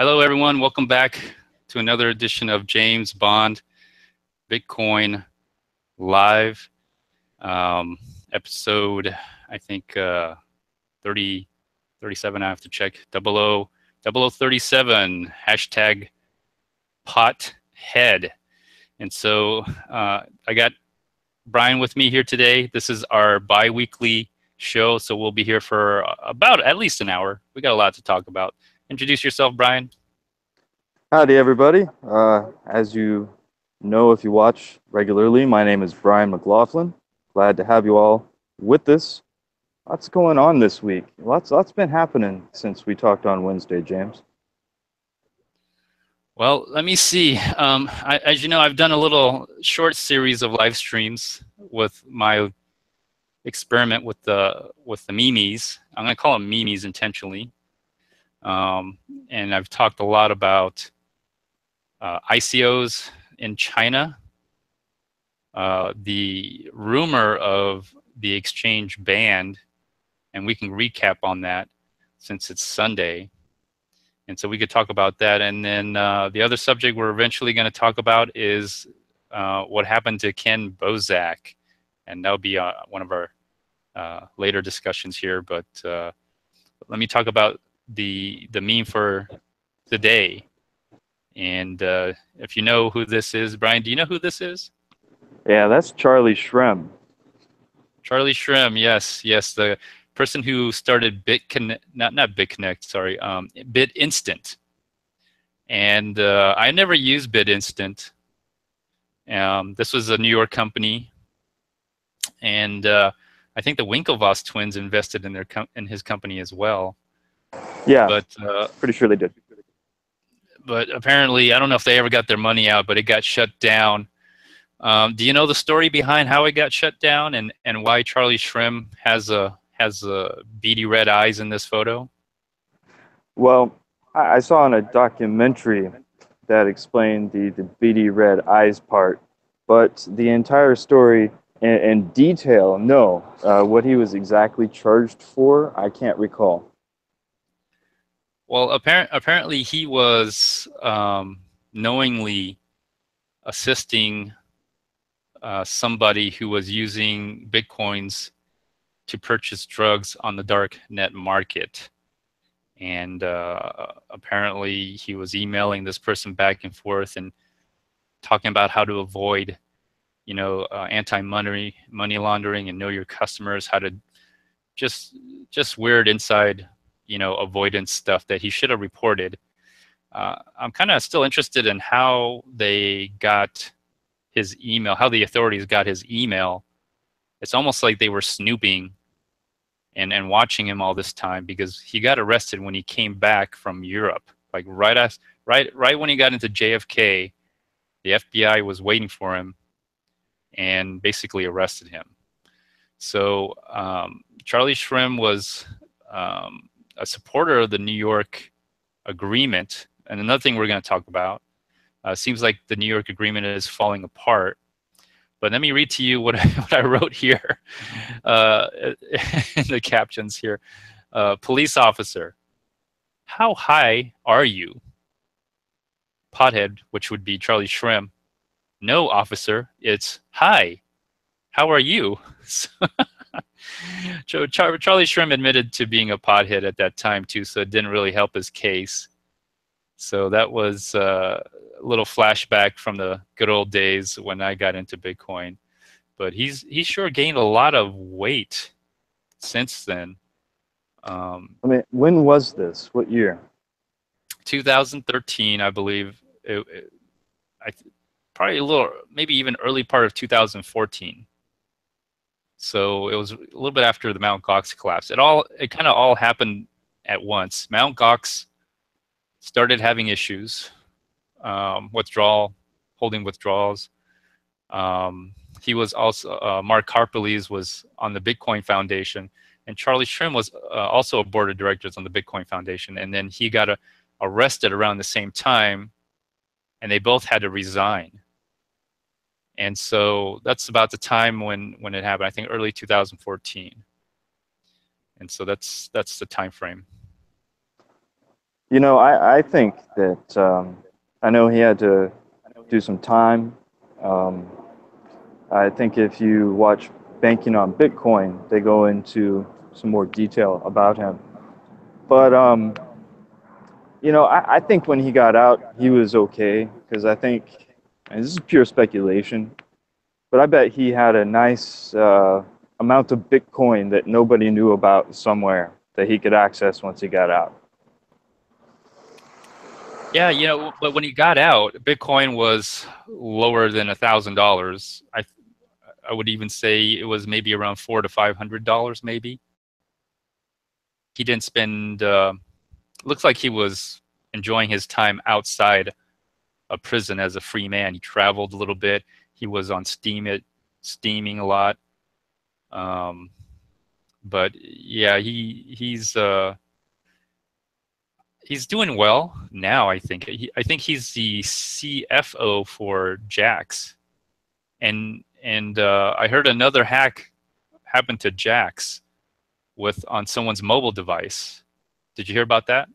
Hello, everyone. Welcome back to another edition of James Bond Bitcoin Live, episode, I think, 30, 37. I have to check. 0037, hashtag Pothead. And so I got Brian with me here today. This is our bi-weekly show, so we'll be here for about at least an hour. We got a lot to talk about. Introduce yourself, Brian. Howdy, everybody. As you know, if you watch regularly, my name is Brian McLaughlin. Glad to have you all with us. Lots going on this week. Lots been happening since we talked on Wednesday, James. Well, let me see. As you know, I've done a little short series of live streams with my experiment with the memes. I'm going to call them memes intentionally. And I've talked a lot about ICOs in China, the rumor of the exchange banned, and we can recap on that since it's Sunday. And so we could talk about that. And then the other subject we're eventually going to talk about is what happened to Ken Bozak. And that'll be one of our later discussions here. But let me talk about the meme for the day. And if you know who this is, Brian, do you know who this is? Yeah, that's Charlie Shrem. Charlie Shrem, yes, the person who started BitConnect, not BitConnect, sorry, BitInstant. And I never used BitInstant. This was a New York company, and I think the Winklevoss twins invested in in his company as well. Yeah, but pretty sure they did. But apparently, I don't know if they ever got their money out, but it got shut down. Do you know the story behind how it got shut down and why Charlie Shrem has beady red eyes in this photo? Well, I saw in a documentary that explained the beady red eyes part, but the entire story in detail, no. What he was exactly charged for, I can't recall. Well, apparently he was knowingly assisting somebody who was using Bitcoins to purchase drugs on the dark net market. And apparently he was emailing this person back and forth and talking about how to avoid, anti-money laundering and know your customers, how to just weird inside avoidance stuff that he should have reported. I'm kind of still interested in how they got his email, how the authorities got his email. It's almost like they were snooping and watching him all this time, because he got arrested when he came back from Europe. Like right when he got into JFK, the FBI was waiting for him and basically arrested him. So Charlie Shrem was a supporter of the New York agreement. And another thing we're going to talk about, seems like the New York agreement is falling apart. But let me read to you what I wrote here in the captions here. Police officer, how high are you? Pothead, which would be Charlie Shrem. No, officer, it's hi. How are you? So Charlie Shrem admitted to being a pothead at that time too, so it didn't really help his case. So that was a little flashback from the good old days when I got into Bitcoin. But he's sure gained a lot of weight since then. When was this? What year? 2013, I believe. Probably a little, maybe even early part of 2014. So it was a little bit after the Mt. Gox collapse. It kind of all happened at once. Mt. Gox started having issues, holding withdrawals. He was also, Mark Karpeles was on the Bitcoin Foundation, and Charlie Shrem was also a board of directors on the Bitcoin Foundation. And then he got arrested around the same time, and they both had to resign. And so that's about the time when it happened. I think early 2014. And so that's the time frame. You know, I think that I know he had to do some time. Um, I think if you watch Banking on Bitcoin, they go into some more detail about him. But you know, I think when he got out, he was okay because I think, and this is pure speculation, but I bet he had a nice amount of Bitcoin that nobody knew about somewhere that he could access once he got out. Yeah, you know, but when he got out, Bitcoin was lower than $1,000. I would even say it was maybe around $400 to $500, maybe. He didn't spend. Looks like he was enjoying his time outside of prison as a free man. He traveled a little bit. He was on steaming a lot. Um, but yeah, he's doing well now. I think he's the CFO for Jax, and I heard another hack happened to Jax with on someone's mobile device. Did you hear about that?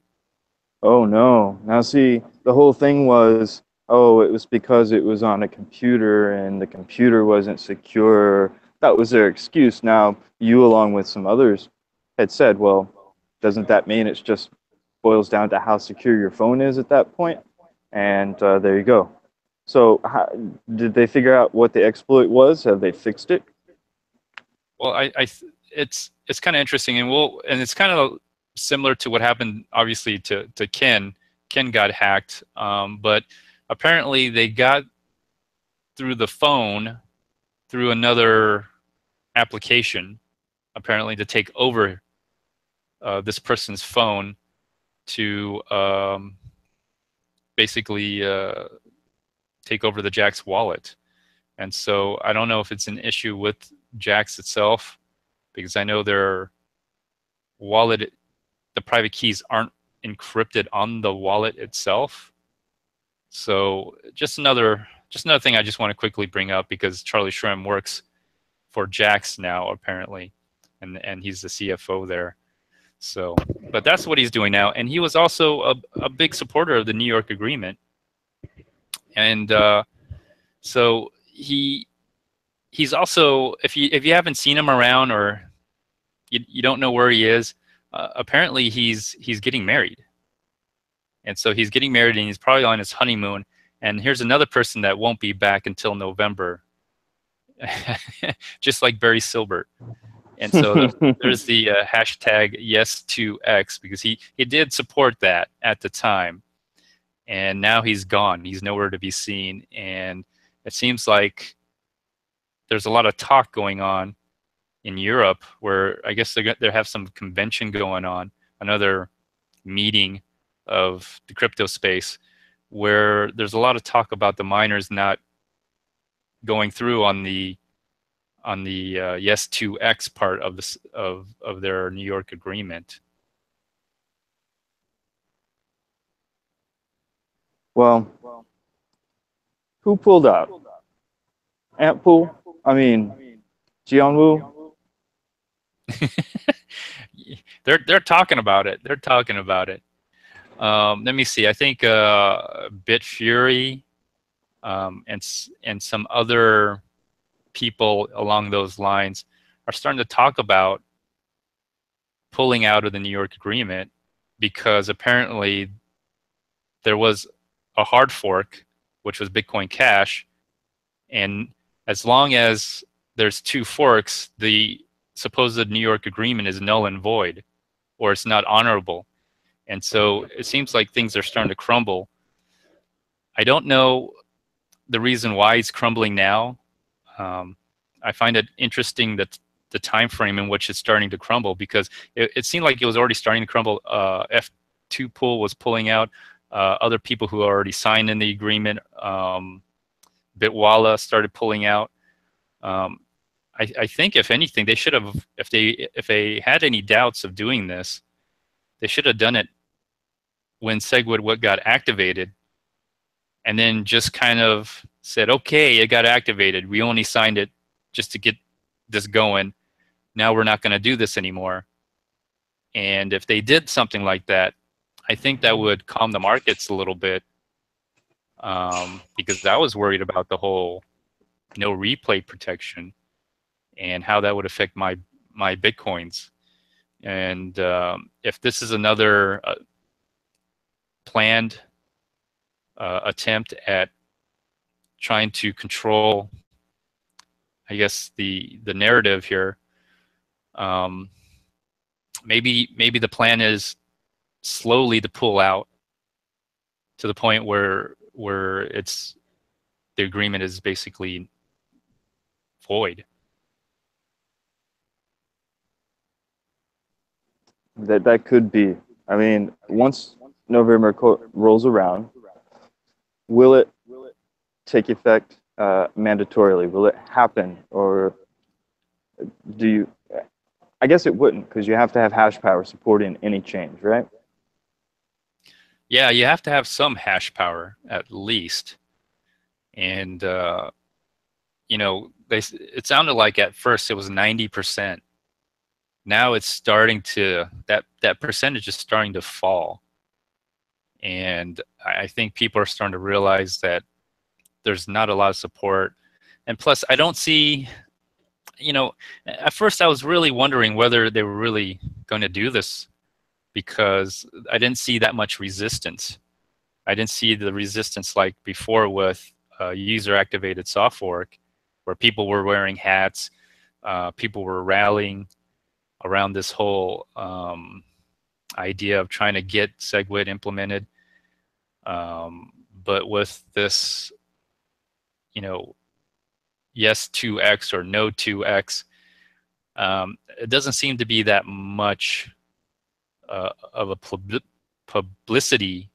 Oh no. Now see, the whole thing was, oh, it was because it was on a computer and the computer wasn't secure. That was their excuse. Now, you along with some others had said, well, doesn't that mean it's just boils down to how secure your phone is at that point? And there you go. So, how, did they figure out what the exploit was? Have they fixed it? Well, it's kind of interesting, and it's kind of similar to what happened, obviously, to Ken. Ken got hacked, but apparently they got through the phone through another application, apparently to take over this person's phone to basically take over the Jax wallet. And so I don't know if it's an issue with Jax itself, because I know their wallet, the private keys aren't encrypted on the wallet itself. So just another thing I just want to quickly bring up, because Charlie Shrem works for Jax now apparently, and he's the CFO there. So, but that's what he's doing now, and he was also a big supporter of the New York Agreement, and so he's also, if you haven't seen him around, or you don't know where he is, apparently he's getting married, and so he's getting married and he's probably on his honeymoon. And here's another person that won't be back until November, just like Barry Silbert. And so there's the hashtag yes to X, because he did support that at the time, and now he's gone. He's nowhere to be seen, and it seems like there's a lot of talk going on in Europe, where I guess they have some convention going on, another meeting of the crypto space, where there's a lot of talk about the miners not going through on the yes to X part of this of their New York agreement. Well, who pulled out? Ant Pool? I mean, Jianwu? They're talking about it. They're talking about it. Let me see. I think Bitfury and some other people along those lines are starting to talk about pulling out of the New York agreement, because apparently there was a hard fork, which was Bitcoin Cash, and as long as there's two forks, the supposed New York agreement is null and void, or it's not honorable. And so it seems like things are starting to crumble. I don't know the reason why it's crumbling now. I find it interesting that the time frame in which it's starting to crumble, because it seemed like it was already starting to crumble. F2 Pool was pulling out. Other people who already signed in the agreement, Bitwala started pulling out. I think if anything, they should have, if they had any doubts of doing this, they should have done it when SegWit got activated, and then just kind of said, okay, it got activated. We only signed it just to get this going. Now we're not going to do this anymore. And if they did something like that, I think that would calm the markets a little bit, because I was worried about the whole no replay protection and how that would affect my Bitcoins. And if this is another planned attempt at trying to control, I guess, the narrative here, maybe the plan is slowly to pull out to the point where it's the agreement is basically void. That could be. I mean, once November rolls around, will it take effect mandatorily? Will it happen, or do you? I guess it wouldn't, because you have to have hash power supporting any change, right? Yeah, you have to have some hash power at least. And you know, it sounded like at first it was 90%. Now it's starting to, that percentage is starting to fall. And I think people are starting to realize that there's not a lot of support. And plus, I don't see, you know, at first I was really wondering whether they were really going to do this, because I didn't see that much resistance. I didn't see the resistance like before with user-activated soft fork, where people were wearing hats, people were rallying around this whole idea of trying to get SegWit implemented. But with this, you know, yes 2x or no 2x, it doesn't seem to be that much of a publicity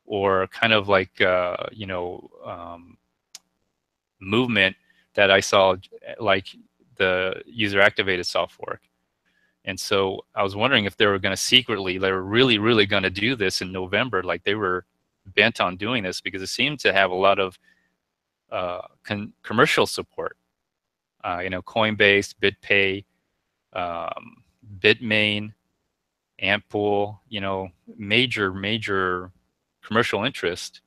or kind of like you know, movement that I saw, like the user activated soft fork. And so I was wondering if they were going to secretly, they were really going to do this in November, like they were bent on doing this, because it seemed to have a lot of commercial support. You know, Coinbase, BitPay, Bitmain, Ampool, you know, major commercial interest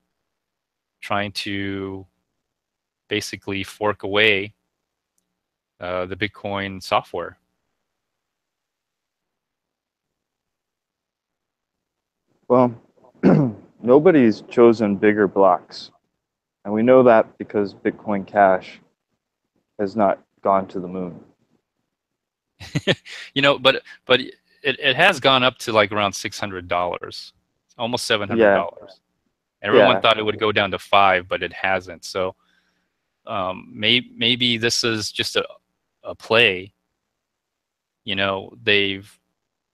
trying to basically fork away the Bitcoin software. Well, nobody's chosen bigger blocks. And we know that because Bitcoin Cash has not gone to the moon. You know, but it has gone up to like around $600, almost $700. Yeah, Everyone yeah. thought it would go down to 5, but it hasn't. So maybe this is just a play. You know, they've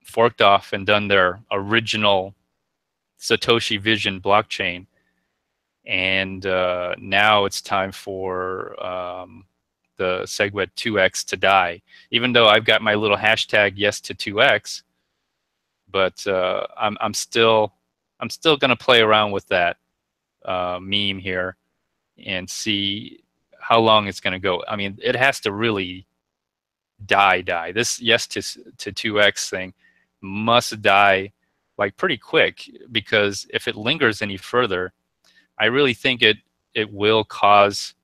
forked off and done their original Satoshi Vision blockchain, and now it's time for the SegWit 2x to die. Even though I've got my little hashtag yes to 2x, but I'm still going to play around with that meme here and see how long it's going to go. I mean, it has to really die. This yes to 2x thing must die like pretty quick, because if it lingers any further, I really think it will cause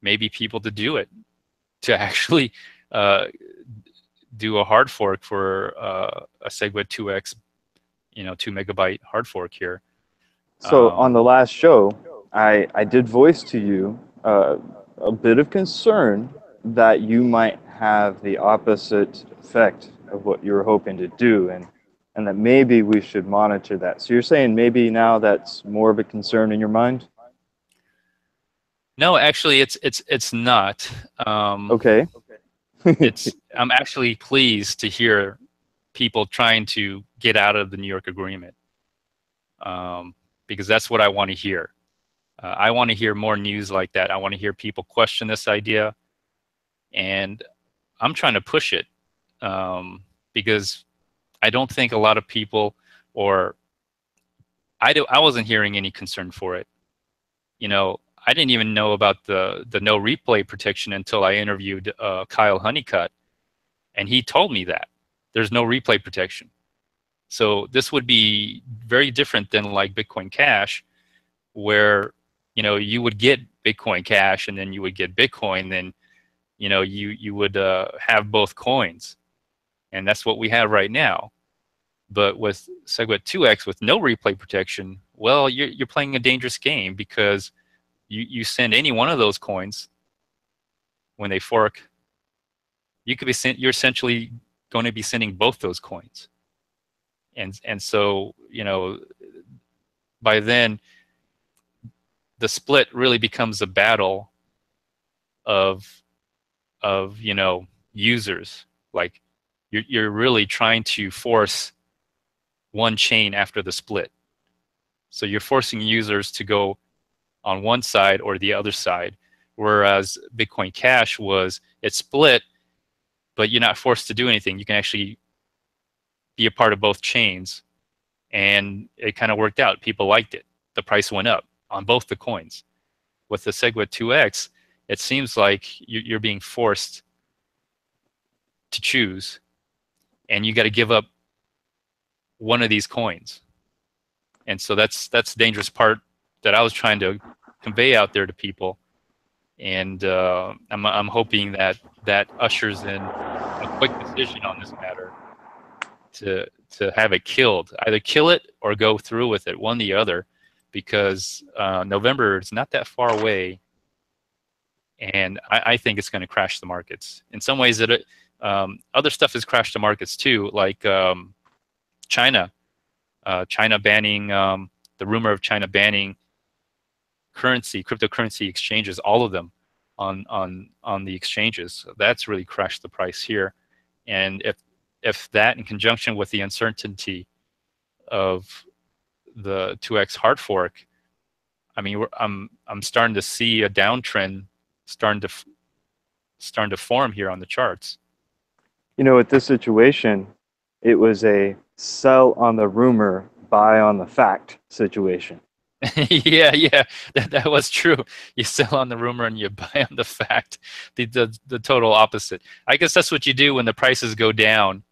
maybe people to do it, to actually do a hard fork for a SegWit 2x, you know, 2 megabyte hard fork here. So on the last show, I did voice to you a bit of concern that you might have the opposite effect of what you were hoping to do, and that maybe we should monitor that. So you're saying maybe now that's more of a concern in your mind? No, actually, it's not. Okay. I'm actually pleased to hear people trying to get out of the New York agreement, because that's what I want to hear. I want to hear more news like that. I want to hear people question this idea, and I'm trying to push it, because I don't think a lot of people, or I wasn't hearing any concern for it. You know, I didn't even know about the no replay protection until I interviewed Kyle Honeycutt, and he told me that there's no replay protection. So this would be very different than like Bitcoin Cash, where you would get Bitcoin Cash and then you would get Bitcoin, then you would have both coins, and that's what we have right now. But with SegWit 2x with no replay protection, well, you're playing a dangerous game, because you send any one of those coins when they fork, you're essentially going to be sending both those coins, and so by then the split really becomes a battle of users. Like you're really trying to force one chain after the split. So you're forcing users to go on one side or the other side, whereas Bitcoin Cash it split, but you're not forced to do anything. You can actually be a part of both chains, and it kind of worked out. People liked it. The price went up on both the coins. With the SegWit 2x, it seems like you're being forced to choose, and you got to give up one of these coins. And so that's the dangerous part that I was trying to convey out there to people. And I'm hoping that ushers in a quick decision on this matter to have it killed. Either kill it or go through with it, one or the other, because November is not that far away, and I think it's going to crash the markets. In some ways, other stuff has crashed the markets too, like China. China banning, the rumor of China banning cryptocurrency exchanges, all of them on the exchanges. That's really crashed the price here. And if that, in conjunction with the uncertainty of the 2x hard fork, I mean, I'm starting to see a downtrend starting to form here on the charts. With this situation, it was a sell on the rumor, buy on the fact situation. Yeah, that was true. You sell on the rumor and you buy on the fact. The total opposite. I guess that's what you do when the prices go down.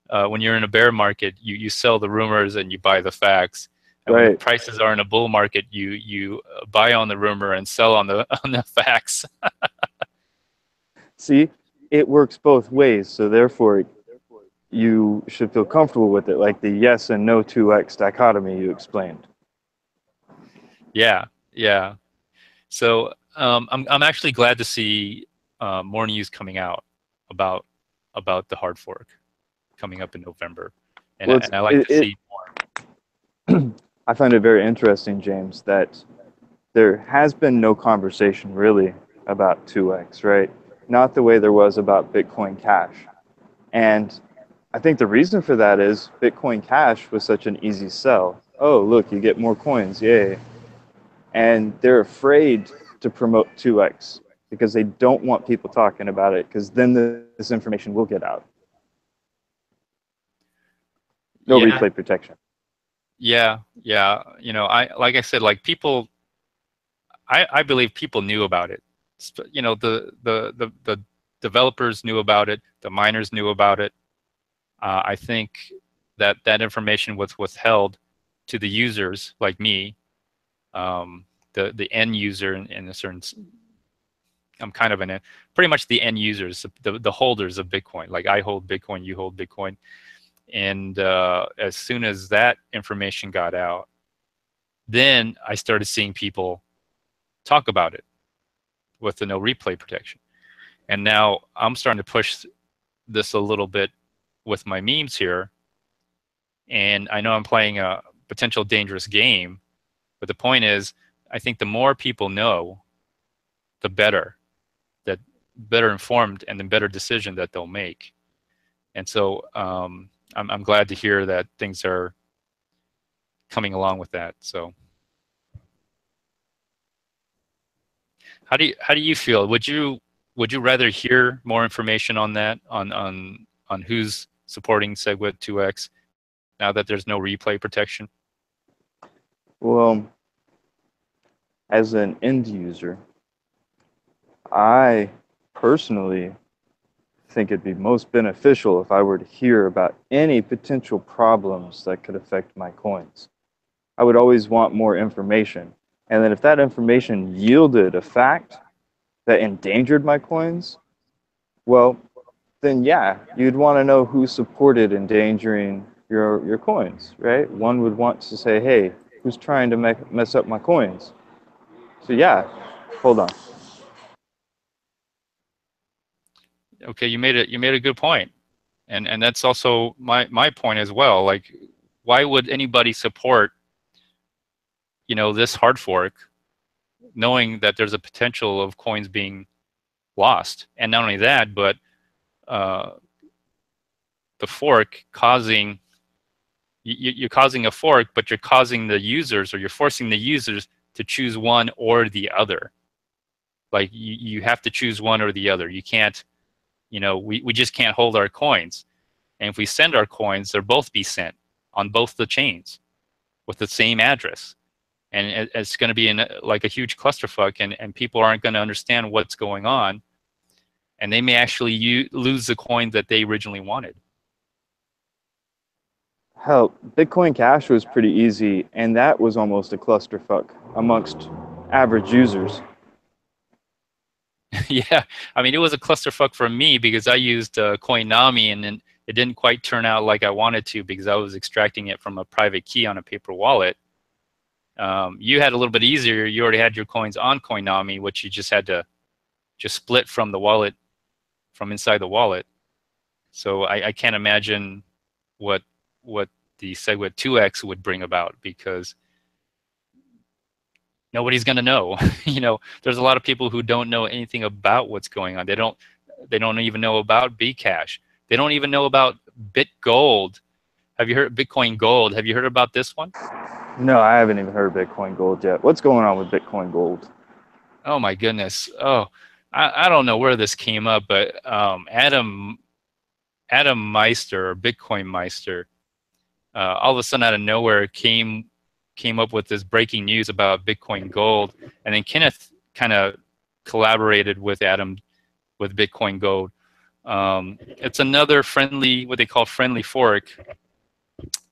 When you're in a bear market, you sell the rumors and you buy the facts. And when the prices are in a bull market, you buy on the rumor and sell on the facts. See, it works both ways, so therefore you should feel comfortable with it, like the yes and no 2x dichotomy you explained. Yeah. So I'm actually glad to see more news coming out about the hard fork coming up in November, and I like to see more. I find it very interesting, James, that there has been no conversation really about 2x, right? Not the way there was about Bitcoin Cash. And I think the reason for that is Bitcoin Cash was such an easy sell. Oh, look, you get more coins, yay. And they're afraid to promote 2x because they don't want people talking about it, because then this information will get out. No replay protection. Yeah. Like I said, like people, I believe people knew about it. The developers knew about it. The miners knew about it. I think that information was withheld to the users like me, the end user in a certain. I'm kind of pretty much the end users, the holders of Bitcoin. Like I hold Bitcoin, you hold Bitcoin, and as soon as that information got out, then I started seeing people talk about it with the no replay protection. And now I'm starting to push this a little bit with my memes here. And I know I'm playing a potential dangerous game, but the point is, I think the more people know, the better informed and the better decision that they'll make. And so I'm glad to hear that things are coming along with that. So how do you feel? Would you rather hear more information on that, on who's supporting SegWit 2x now that there's no replay protection? Well, as an end user, I personally think it'd be most beneficial if I were to hear about any potential problems that could affect my coins. I would always want more information. And then if that information yielded a fact that endangered my coins, well, then yeah, you'd want to know who supported endangering your coins, right? One would want to say, hey, who's trying to mess up my coins? So yeah, hold on. Okay, you made a good point, and that's also my point as well. Like, why would anybody support this hard fork, knowing that there's a potential of coins being lost, and not only that, but uh, the fork causing you're causing a fork, but you're causing the users, or you're forcing the users to choose one or the other. Like you have to choose one or the other. You can't, we just can't hold our coins. And if we send our coins, they'll both be sent on both the chains with the same address. And it's going to be like a huge clusterfuck, and people aren't going to understand what's going on. And they may actually lose the coin that they originally wanted. Hell, Bitcoin Cash was pretty easy, and that was almost a clusterfuck amongst average users. Yeah, I mean, it was a clusterfuck for me because I used Coinami, and then it didn't quite turn out like I wanted to because I was extracting it from a private key on a paper wallet. You had a little bit easier. You already had your coins on Coinami, which you just had to just split from the wallet, from inside the wallet. So I can't imagine what the SegWit 2x would bring about, because nobody's going to know. There's a lot of people who don't know anything about what's going on. They don't even know about Bcash. They don't even know about BitGold. Have you heard Bitcoin Gold? Have you heard about this one? No, I haven't even heard of Bitcoin Gold yet. What's going on with Bitcoin Gold? Oh my goodness. Oh, I don't know where this came up, but Adam Meister, or Bitcoin Meister, all of a sudden out of nowhere came up with this breaking news about Bitcoin Gold, and then Kenneth kind of collaborated with Adam with Bitcoin Gold. It's another friendly, what they call friendly fork,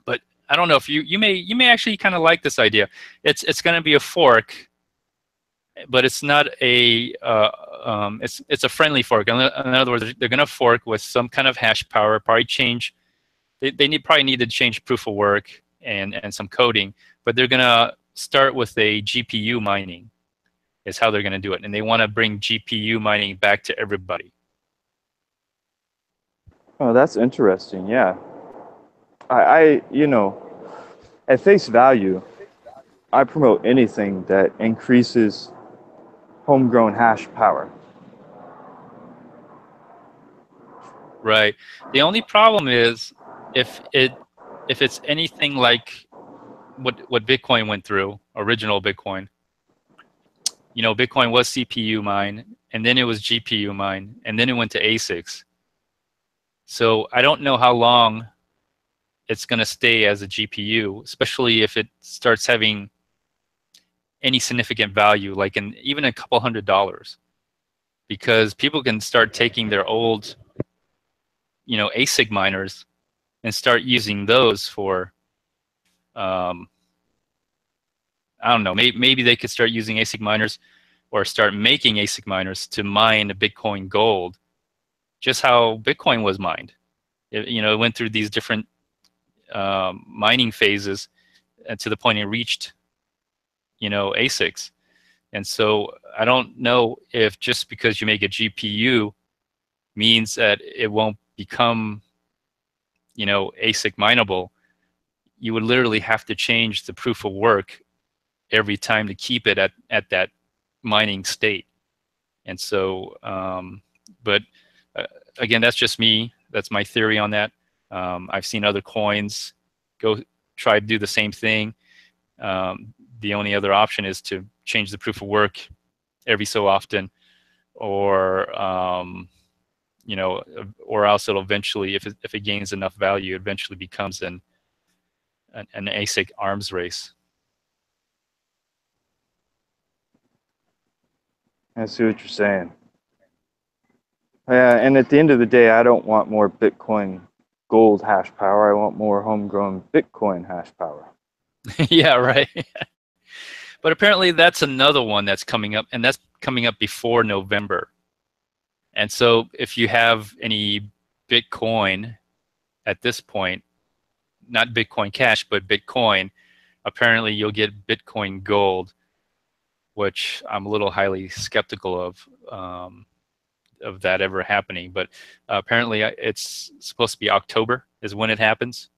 but I don't know if you may actually kind of like this idea. It's going to be a fork, but it's not a it's a friendly fork. In other words, they're going to fork with some kind of hash power, probably change. They probably need to change proof of work and some coding, but they're going to start with a GPU mining is how they're going to do it, and they want to bring GPU mining back to everybody. Oh, that's interesting. Yeah. At face value, I promote anything that increases homegrown hash power. Right. The only problem is if it's anything like what Bitcoin went through, original Bitcoin. Bitcoin was CPU mine, and then it was GPU mine, and then it went to ASICs. So I don't know how long it's going to stay as a GPU, especially if it starts having any significant value, like even a couple $100, because people can start taking their old, ASIC miners and start using those for, I don't know, maybe they could start using ASIC miners or start making ASIC miners to mine Bitcoin Gold, just how Bitcoin was mined. It went through these different mining phases to the point it reached, ASICs. And so I don't know if just because you make a GPU means that it won't become, ASIC mineable. You would literally have to change the proof of work every time to keep it at that mining state. And so, but again, that's just me. That's my theory on that. I've seen other coins go try to do the same thing. The only other option is to change the proof of work every so often, or or else it'll eventually, if it gains enough value, it eventually becomes an ASIC arms race. I see what you're saying. Yeah, and at the end of the day, I don't want more Bitcoin gold hash power. I want more homegrown Bitcoin hash power. Yeah, right. But apparently that's another one that's coming up, and that's coming up before November. And so if you have any Bitcoin at this point, not Bitcoin Cash, but Bitcoin, apparently you'll get Bitcoin Gold, which I'm a little highly skeptical of that ever happening. But apparently it's supposed to be October is when it happens.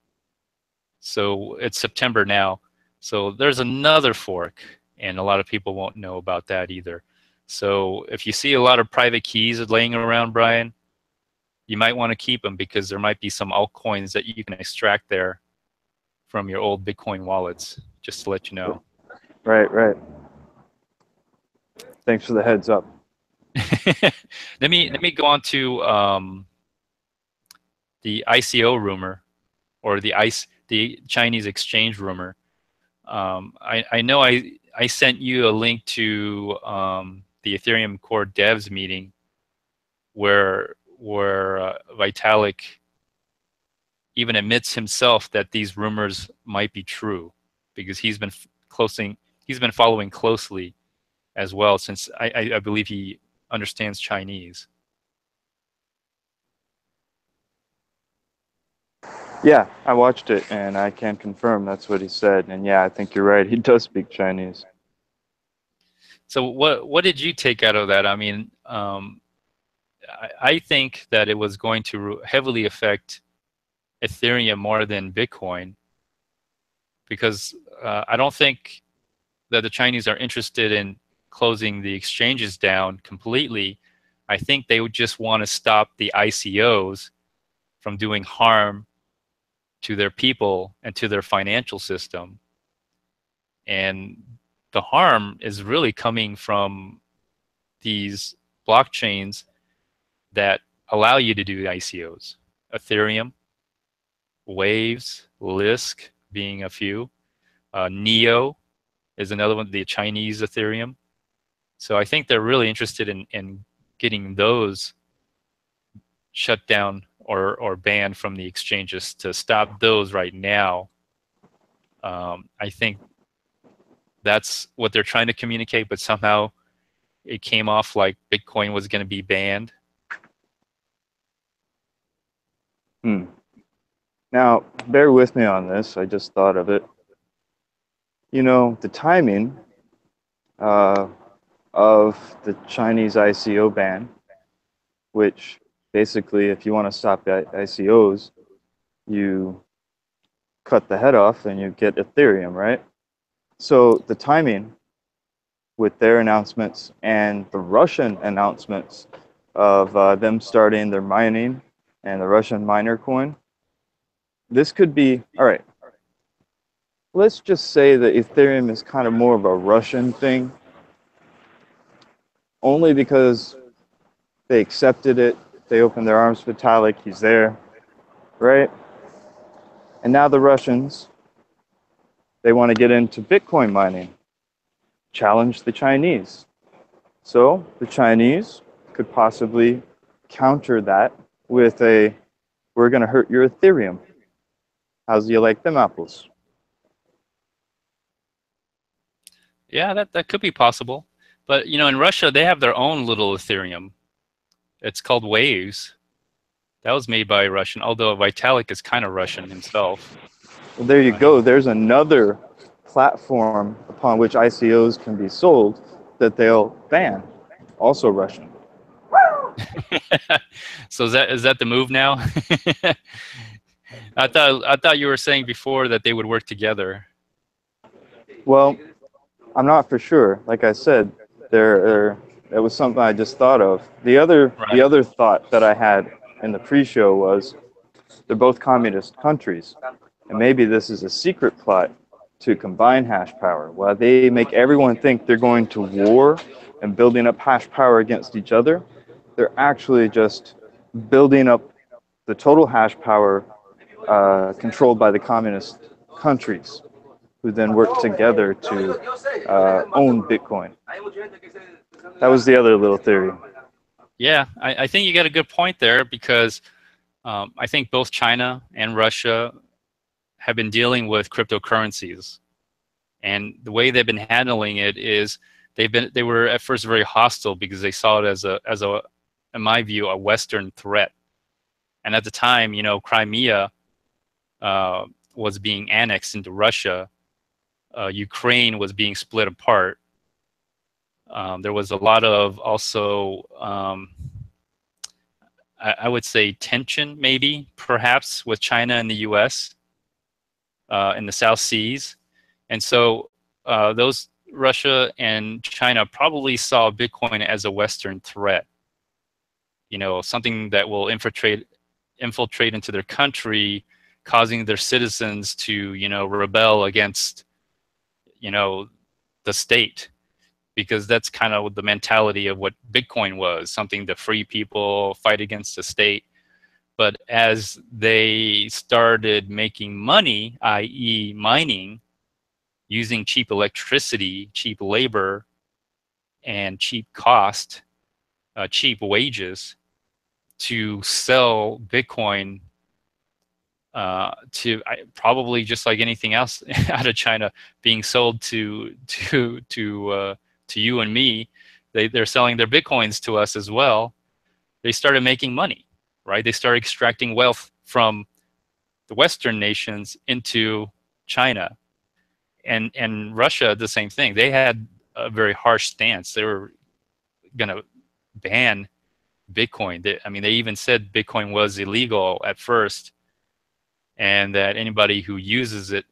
So it's September now. So there's another fork, and a lot of people won't know about that either. So if you see a lot of private keys laying around, Brian, you might want to keep them because there might be some altcoins that you can extract there from your old Bitcoin wallets, just to let you know. Right, right. Thanks for the heads up. Let me go on to the ICO rumor, or the Chinese exchange rumor. I know I sent you a link to the Ethereum Core Devs meeting where Vitalik even admits himself that these rumors might be true because he's been following closely as well, since I believe he understands Chinese. Yeah, I watched it, and I can confirm that's what he said. And yeah, I think you're right. He does speak Chinese. So what did you take out of that? I mean, I think that it was going to heavily affect Ethereum more than Bitcoin, because I don't think that the Chinese are interested in closing the exchanges down completely. I think they would just want to stop the ICOs from doing harm to their people and to their financial system. And the harm is really coming from these blockchains that allow you to do ICOs. Ethereum, Waves, Lisk being a few. Neo is another one, the Chinese Ethereum. So I think they're really interested in getting those shut down or banned from the exchanges. To stop those right now, I think that's what they're trying to communicate, but somehow it came off like Bitcoin was going to be banned. Now, bear with me on this. I just thought of it. You know, the timing of the Chinese ICO ban, which basically, if you want to stop ICOs, you cut the head off and you get Ethereum, right? So the timing with their announcements and the Russian announcements of them starting their mining and the Russian miner coin, this could be, all right, let's just say that Ethereum is kind of more of a Russian thing, only because they accepted it, they opened their arms to Vitalik, he's there, right? And now the Russians, they want to get into Bitcoin mining, challenge the Chinese. So the Chinese could possibly counter that with a, we're going to hurt your Ethereum. How's you like them apples? Yeah, that could be possible. But you know, in Russia, they have their own little Ethereum. It's called Waves. That was made by a Russian, although Vitalik is kind of Russian himself. Well, there you go. There's another platform upon which ICOs can be sold that they'll ban, also Russian. So is that the move now? I thought you were saying before that they would work together. Well, I'm not for sure. Like I said, that was something I just thought of. The other thought that I had in the pre-show was they're both communist countries, and maybe this is a secret plot to combine hash power. While they make everyone think they're going to war and building up hash power against each other, they're actually just building up the total hash power controlled by the communist countries, who then work together to own Bitcoin. That was the other little theory. Yeah, I think you got a good point there because I think both China and Russia have been dealing with cryptocurrencies, and the way they've been handling it is they were at first very hostile because they saw it as a in my view a Western threat. And at the time, you know, Crimea uh, was being annexed into Russia. Ukraine was being split apart. There was a lot of also, I would say, tension, maybe, perhaps, with China and the U.S. In the South Seas. And so those Russia and China probably saw Bitcoin as a Western threat, you know, something that will infiltrate into their country, causing their citizens to, you know, rebel against, you know, the state, because that's kind of the mentality of what Bitcoin was, something to free people, fight against the state. But as they started making money, i.e. mining, using cheap electricity, cheap labor, and cheap cost, cheap wages to sell Bitcoin probably just like anything else out of China being sold to you and me. They're selling their Bitcoins to us as well. They started making money, right? They started extracting wealth from the Western nations into China, and Russia, the same thing. They had a very harsh stance. They were going to ban Bitcoin. I mean, they even said Bitcoin was illegal at first, and that anybody who uses it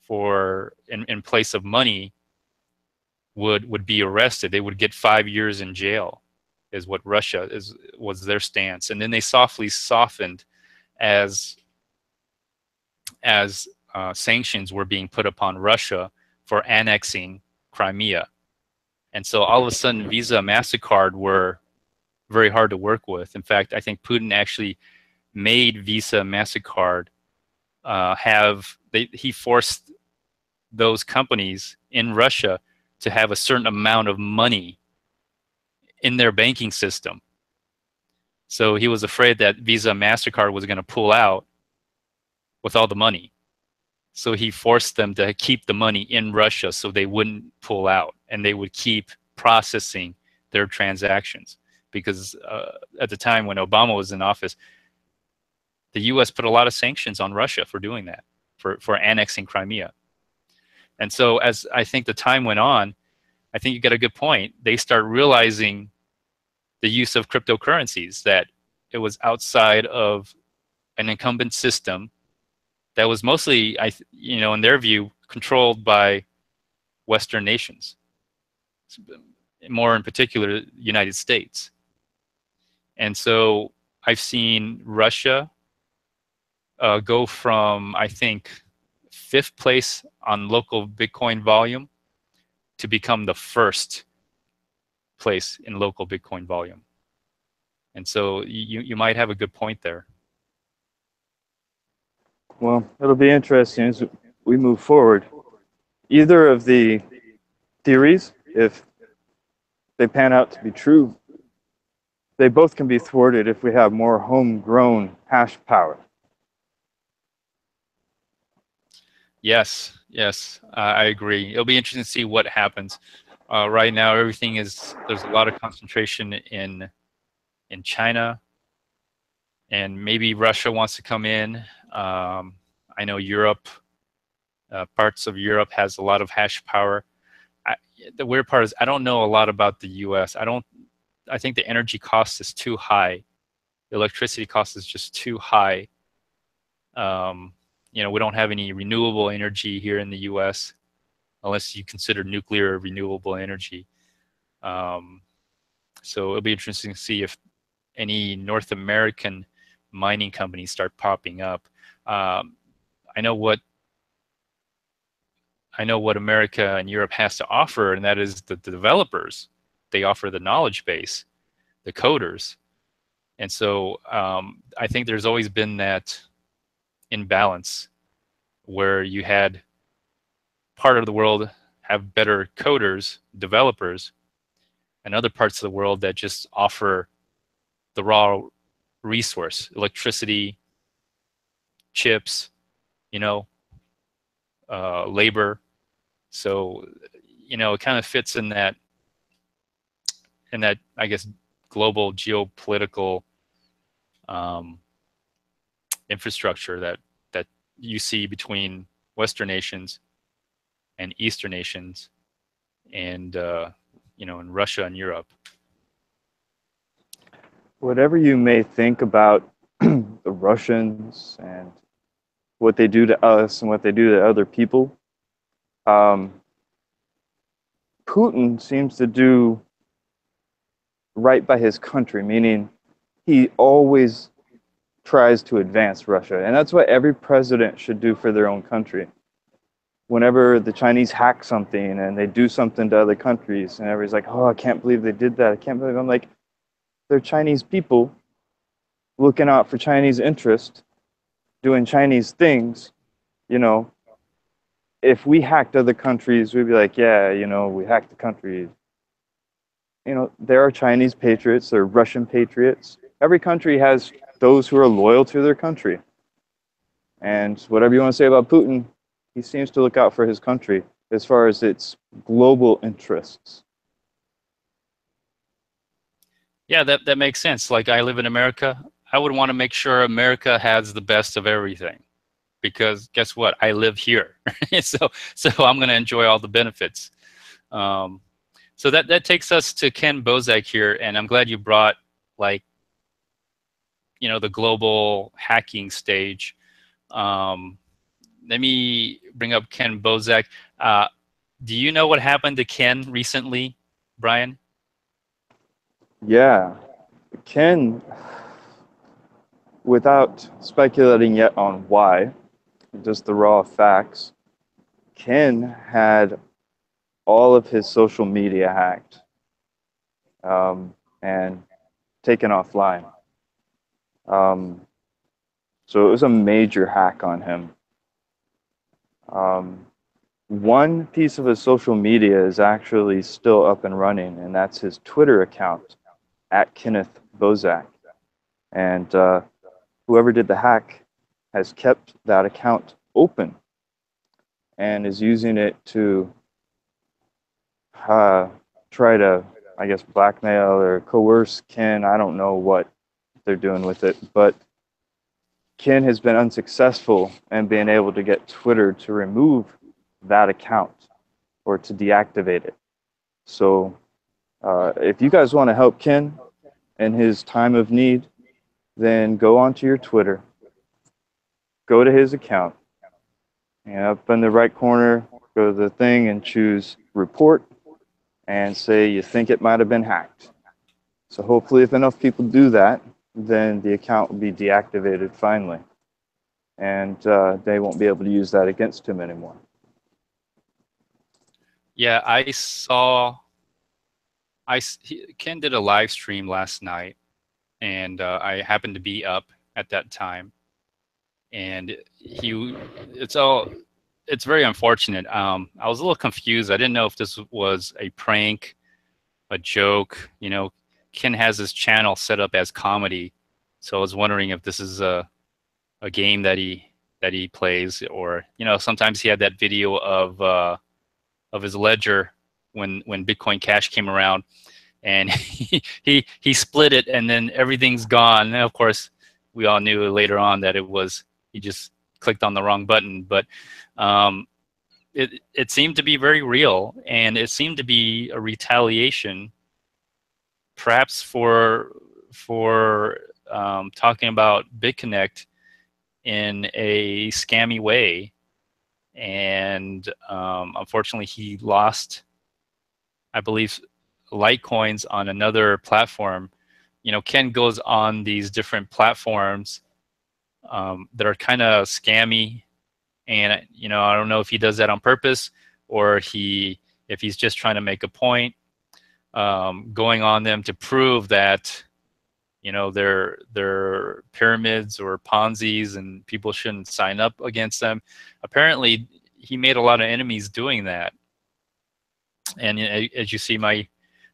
for in place of money would be arrested. They would get 5 years in jail, is what Russia was their stance. And then they softly softened as sanctions were being put upon Russia for annexing Crimea. And so all of a sudden, Visa, MasterCard were very hard to work with. In fact, I think Putin actually made Visa, MasterCard he forced those companies in Russia to have a certain amount of money in their banking system. So he was afraid that Visa, MasterCard was going to pull out with all the money. So he forced them to keep the money in Russia so they wouldn't pull out, and they would keep processing their transactions. Because at the time when Obama was in office, the U.S. put a lot of sanctions on Russia for doing that, for annexing Crimea. And so as I think the time went on, I think you get a good point. They start realizing the use of cryptocurrencies, that it was outside of an incumbent system that was mostly, in their view, controlled by Western nations, more in particular, the United States. And so I've seen Russia go from, I think, 5th place on local Bitcoin volume to become the 1st place in local Bitcoin volume. And so you might have a good point there. Well, it'll be interesting as we move forward. Either of the theories, if they pan out to be true, they both can be thwarted if we have more homegrown hash power. Yes, I agree. It'll be interesting to see what happens. Right now, there's a lot of concentration in China, and maybe Russia wants to come in. I know Europe, parts of Europe has a lot of hash power. The weird part is I don't know a lot about the U.S. I think the energy cost is too high. The electricity cost is just too high. We don't have any renewable energy here in the U.S. unless you consider nuclear renewable energy. So it'll be interesting to see if any North American mining companies start popping up. I know what America and Europe has to offer, and that is the developers. They offer the knowledge base, the coders. And so I think there's always been that imbalance where you had part of the world have better coders, developers, and other parts of the world that just offer the raw resource, electricity, chips, you know, labor. So, you know, it kind of fits in that, I guess, global geopolitical um, infrastructure that you see between Western nations and Eastern nations, and you know, in Russia and Europe. Whatever you may think about the Russians and what they do to us and what they do to other people, um, Putin seems to do right by his country, meaning he always tries to advance Russia. And that's what every president should do for their own country. Whenever the Chinese hack something and they do something to other countries, and everybody's like, oh, I can't believe they did that. I can't believe. I'm like, they're Chinese people looking out for Chinese interest, doing Chinese things. You know, if we hacked other countries, we'd be like, yeah, you know, we hacked the country. You know, there are Chinese patriots, there are Russian patriots. Every country has those who are loyal to their country. And whatever you want to say about Putin, he seems to look out for his country as far as its global interests. Yeah, that makes sense. Like, I live in America. I would want to make sure America has the best of everything, because guess what? I live here, so I'm going to enjoy all the benefits. Um, so that takes us to Ken Bozak here, and I'm glad you brought, like, you know, the global hacking stage. Let me bring up Ken Bozak. Do you know what happened to Ken recently, Brian? Yeah, Ken, without speculating yet on why, just the raw facts, Ken had all of his social media hacked and taken offline. So it was a major hack on him. One piece of his social media is actually still up and running, and that's his Twitter account, at Kenneth Bozak. And whoever did the hack has kept that account open and is using it to try to, I guess, blackmail or coerce Ken. I don't know what they're doing with it, but Ken has been unsuccessful in being able to get Twitter to remove that account or to deactivate it. So if you guys want to help Ken in his time of need, then go onto your Twitter, go to his account, and up in the right corner, go to the thing and choose report and say you think it might have been hacked. So hopefully if enough people do that, then the account will be deactivated finally. And they won't be able to use that against him anymore. Yeah, Ken did a live stream last night, and I happened to be up at that time, and it's very unfortunate. I was a little confused. I didn't know if this was a prank, a joke. You know, Ken has his channel set up as comedy, so I was wondering if this is a game that he plays, or, you know, sometimes he had that video of his ledger when Bitcoin Cash came around, and he split it, and then everything's gone. And of course, we all knew later on that he just clicked on the wrong button. But it seemed to be very real, and it seemed to be a retaliation, perhaps for talking about BitConnect in a scammy way. And unfortunately, he lost, I believe, Litecoins on another platform. You know, Ken goes on these different platforms that are kind of scammy, and, you know, I don't know if he does that on purpose, or if he's just trying to make a point, going on them to prove that, you know, they're pyramids or Ponzi's, and people shouldn't sign up against them. Apparently, he made a lot of enemies doing that. And as you see my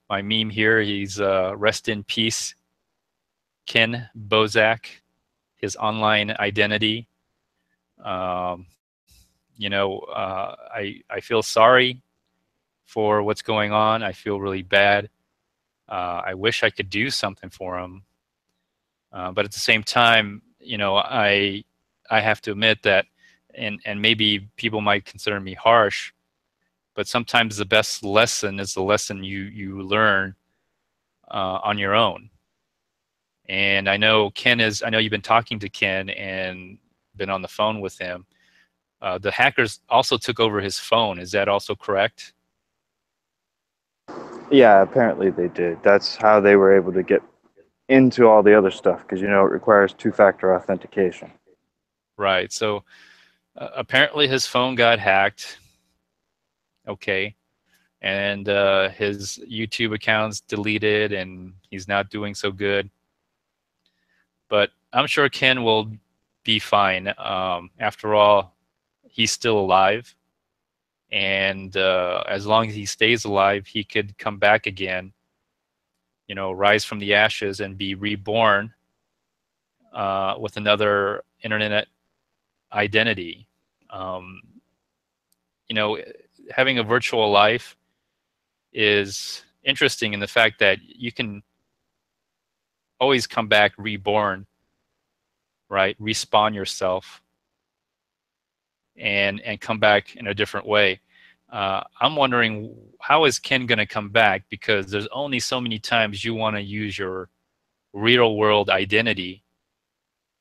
meme here, he's rest in peace, Ken Bozak, his online identity. Um, I feel sorry for what's going on. I feel really bad. I wish I could do something for him, but at the same time, I have to admit that, and maybe people might consider me harsh, but sometimes the best lesson is the lesson you learn on your own. And I know you've been talking to Ken and been on the phone with him. The hackers also took over his phone. Is that also correct? Yeah, apparently they did. That's how they were able to get into all the other stuff, because it requires two-factor authentication. Right. So apparently his phone got hacked. Okay. And his YouTube account's deleted, and he's not doing so good. But I'm sure Ken will be fine. After all, he's still alive, and as long as he stays alive, he could come back again. Rise from the ashes and be reborn with another internet identity. Um, Having a virtual life is interesting in the fact that you can always come back reborn, right? Respawn yourself and come back in a different way. I'm wondering, how is Ken going to come back? Because there's only so many times you want to use your real world identity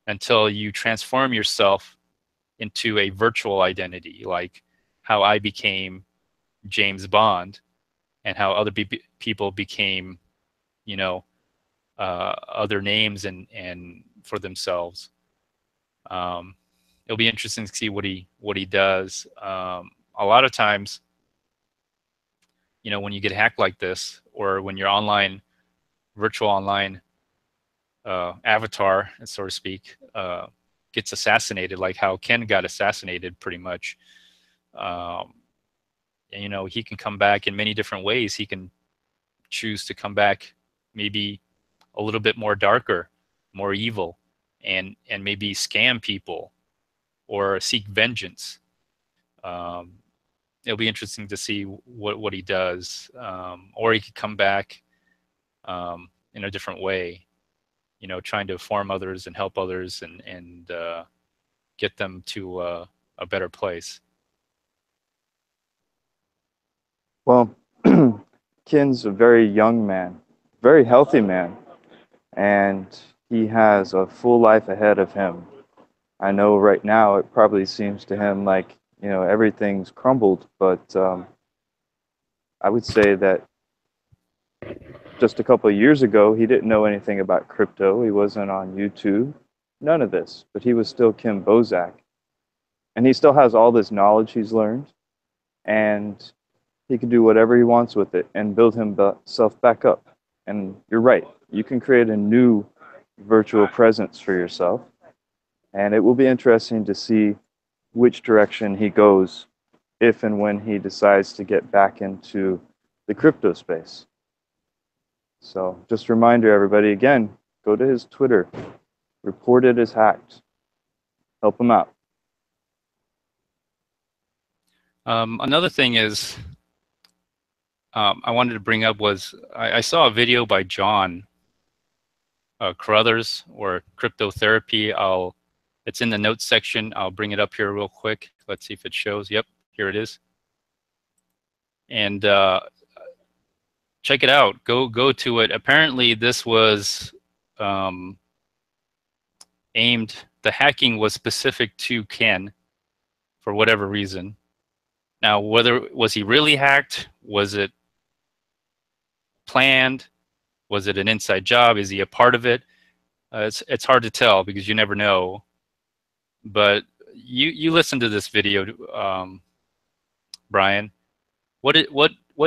until you transform yourself into a virtual identity, like how I became James Bond and how other people became, other names and for themselves. Um, it'll be interesting to see what he does. A lot of times, when you get hacked like this, or when your virtual online avatar, so to speak, gets assassinated, like how Ken got assassinated, pretty much. Um, and, he can come back in many different ways. He can choose to come back maybe a little bit more darker, more evil, and maybe scam people or seek vengeance. Um, it'll be interesting to see what he does, or he could come back in a different way, trying to inform others and help others and get them to a better place. Well, Ken's a very young man, very healthy man, and he has a full life ahead of him. I know right now it probably seems to him like, everything's crumbled, but I would say that just a couple of years ago, he didn't know anything about crypto. He wasn't on YouTube, none of this, but he was still Kim Bozak. And he still has all this knowledge he's learned, and he can do whatever he wants with it and build himself back up. And you're right, you can create a new virtual presence for yourself, and it will be interesting to see which direction he goes if and when he decides to get back into the crypto space. So just a reminder, everybody, again, go to his Twitter, report it as hacked, help him out. Another thing is, I wanted to bring up was I saw a video by John Carruthers, or Cryptotherapy. It's in the notes section. I'll bring it up here real quick. Let's see if it shows. Yep, here it is. And check it out. Go to it. Apparently, this was aimed. The hacking was specific to Ken for whatever reason. Now, was he really hacked? Was it planned? Was it an inside job? Is he a part of it? It's hard to tell because you never know. But you listen to this video, Brian. What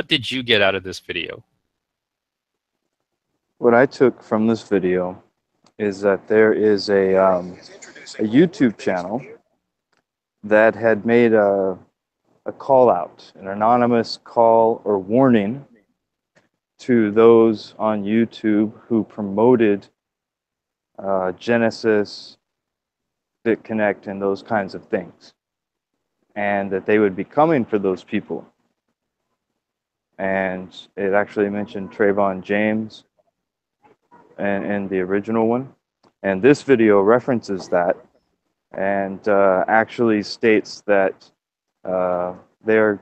did you get out of this video? What I took from this video is that there is a YouTube channel that had made a call out, an anonymous call or warning to those on YouTube who promoted Genesis, BitConnect, and those kinds of things, and that they would be coming for those people. And it actually mentioned Trayvon James and the original one. And this video references that and actually states that the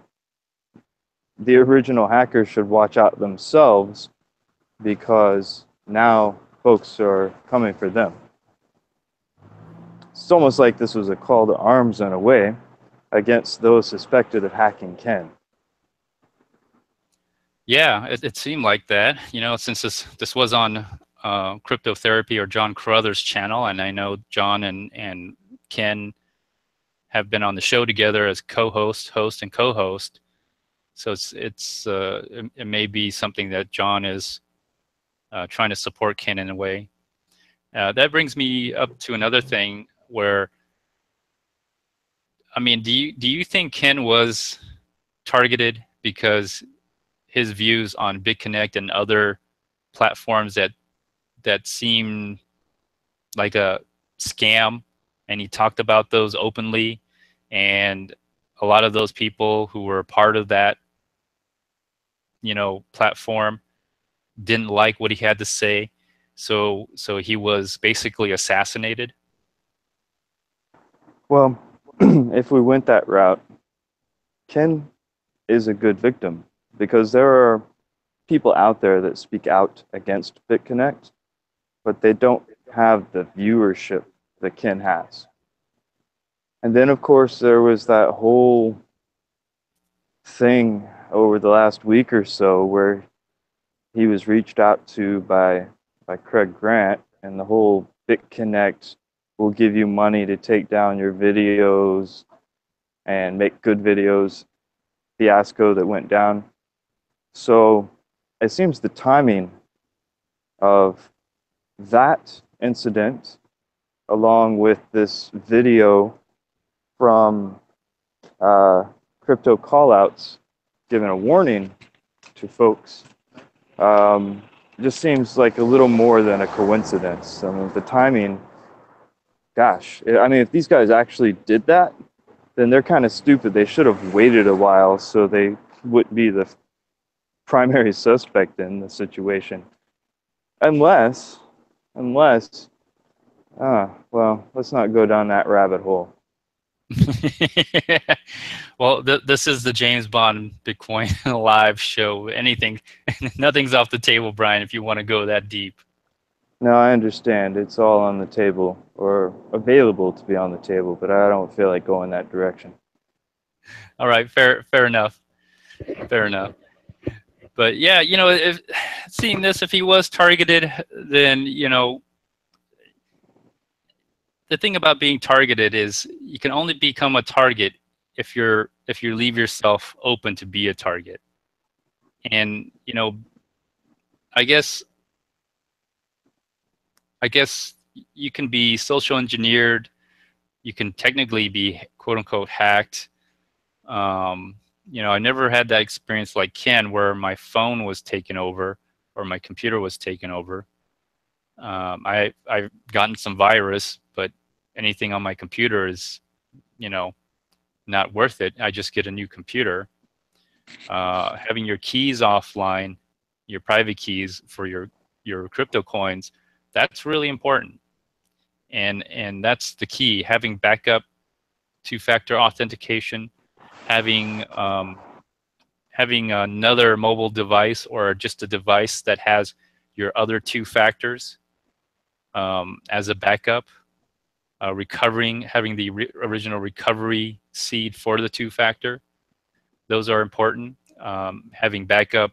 original hackers should watch out themselves because now folks are coming for them. It's almost like this was a call to arms in a way against those suspected of hacking Ken. Yeah, it seemed like that. You know, since this was on Cryptotherapy or John Carruthers' channel, and I know John and Ken have been on the show together as co-host, host, and co-host. So it may be something that John is trying to support Ken in a way. That brings me up to another thing where, I mean, do you think Ken was targeted because his views on BitConnect and other platforms that seem like a scam, and he talked about those openly, and a lot of those people who were part of that, you know, platform didn't like what he had to say, so he was basically assassinated? Well, if we went that route, Ken is a good victim because there are people out there that speak out against BitConnect, but they don't have the viewership that Ken has. And then, of course, there was that whole thing over the last week or so where he was reached out to by Craig Grant, and the whole BitConnect will give you money to take down your videos and make good videos fiasco that went down. So it seems the timing of that incident, along with this video from Cryptocallouts giving a warning to folks, just seems like a little more than a coincidence. I mean, the timing, gosh, I mean, if these guys actually did that, then they're kind of stupid. They should have waited a while so they wouldn't be the primary suspect in the situation. Unless, well, let's not go down that rabbit hole. Well, this is the James Bond Bitcoin live show. Nothing's off the table, Brian, if you want to go that deep. No, I understand. It's all on the table, or available to be on the table, but I don't feel like going that direction. All right, fair enough. Fair enough. But yeah, you know, if seeing this, if he was targeted, then, you know, the thing about being targeted is you can only become a target if you leave yourself open to be a target. And, you know, I guess you can be social engineered, you can technically be quote unquote hacked. You know, I never had that experience like Ken where my phone was taken over or my computer was taken over. I've gotten some virus, but anything on my computer is, you know, not worth it. I just get a new computer. Having your keys offline, your private keys for your crypto coins, that's really important. And that's the key. Having backup, two-factor authentication, having another mobile device or just a device that has your other two factors as a backup, having the original recovery seed for the two-factor. Those are important. Having backup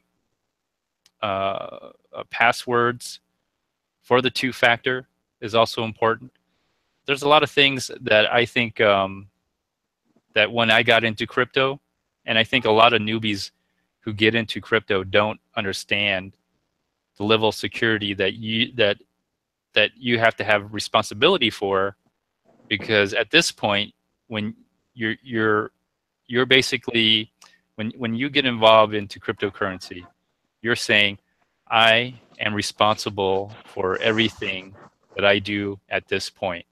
passwords for the two-factor is also important. There's a lot of things that I think that when I got into crypto, and I think a lot of newbies who get into crypto don't understand the level of security that you have to have responsibility for, because at this point, when you're basically when you get involved into cryptocurrency, you're saying, I am responsible for everything that I do at this point.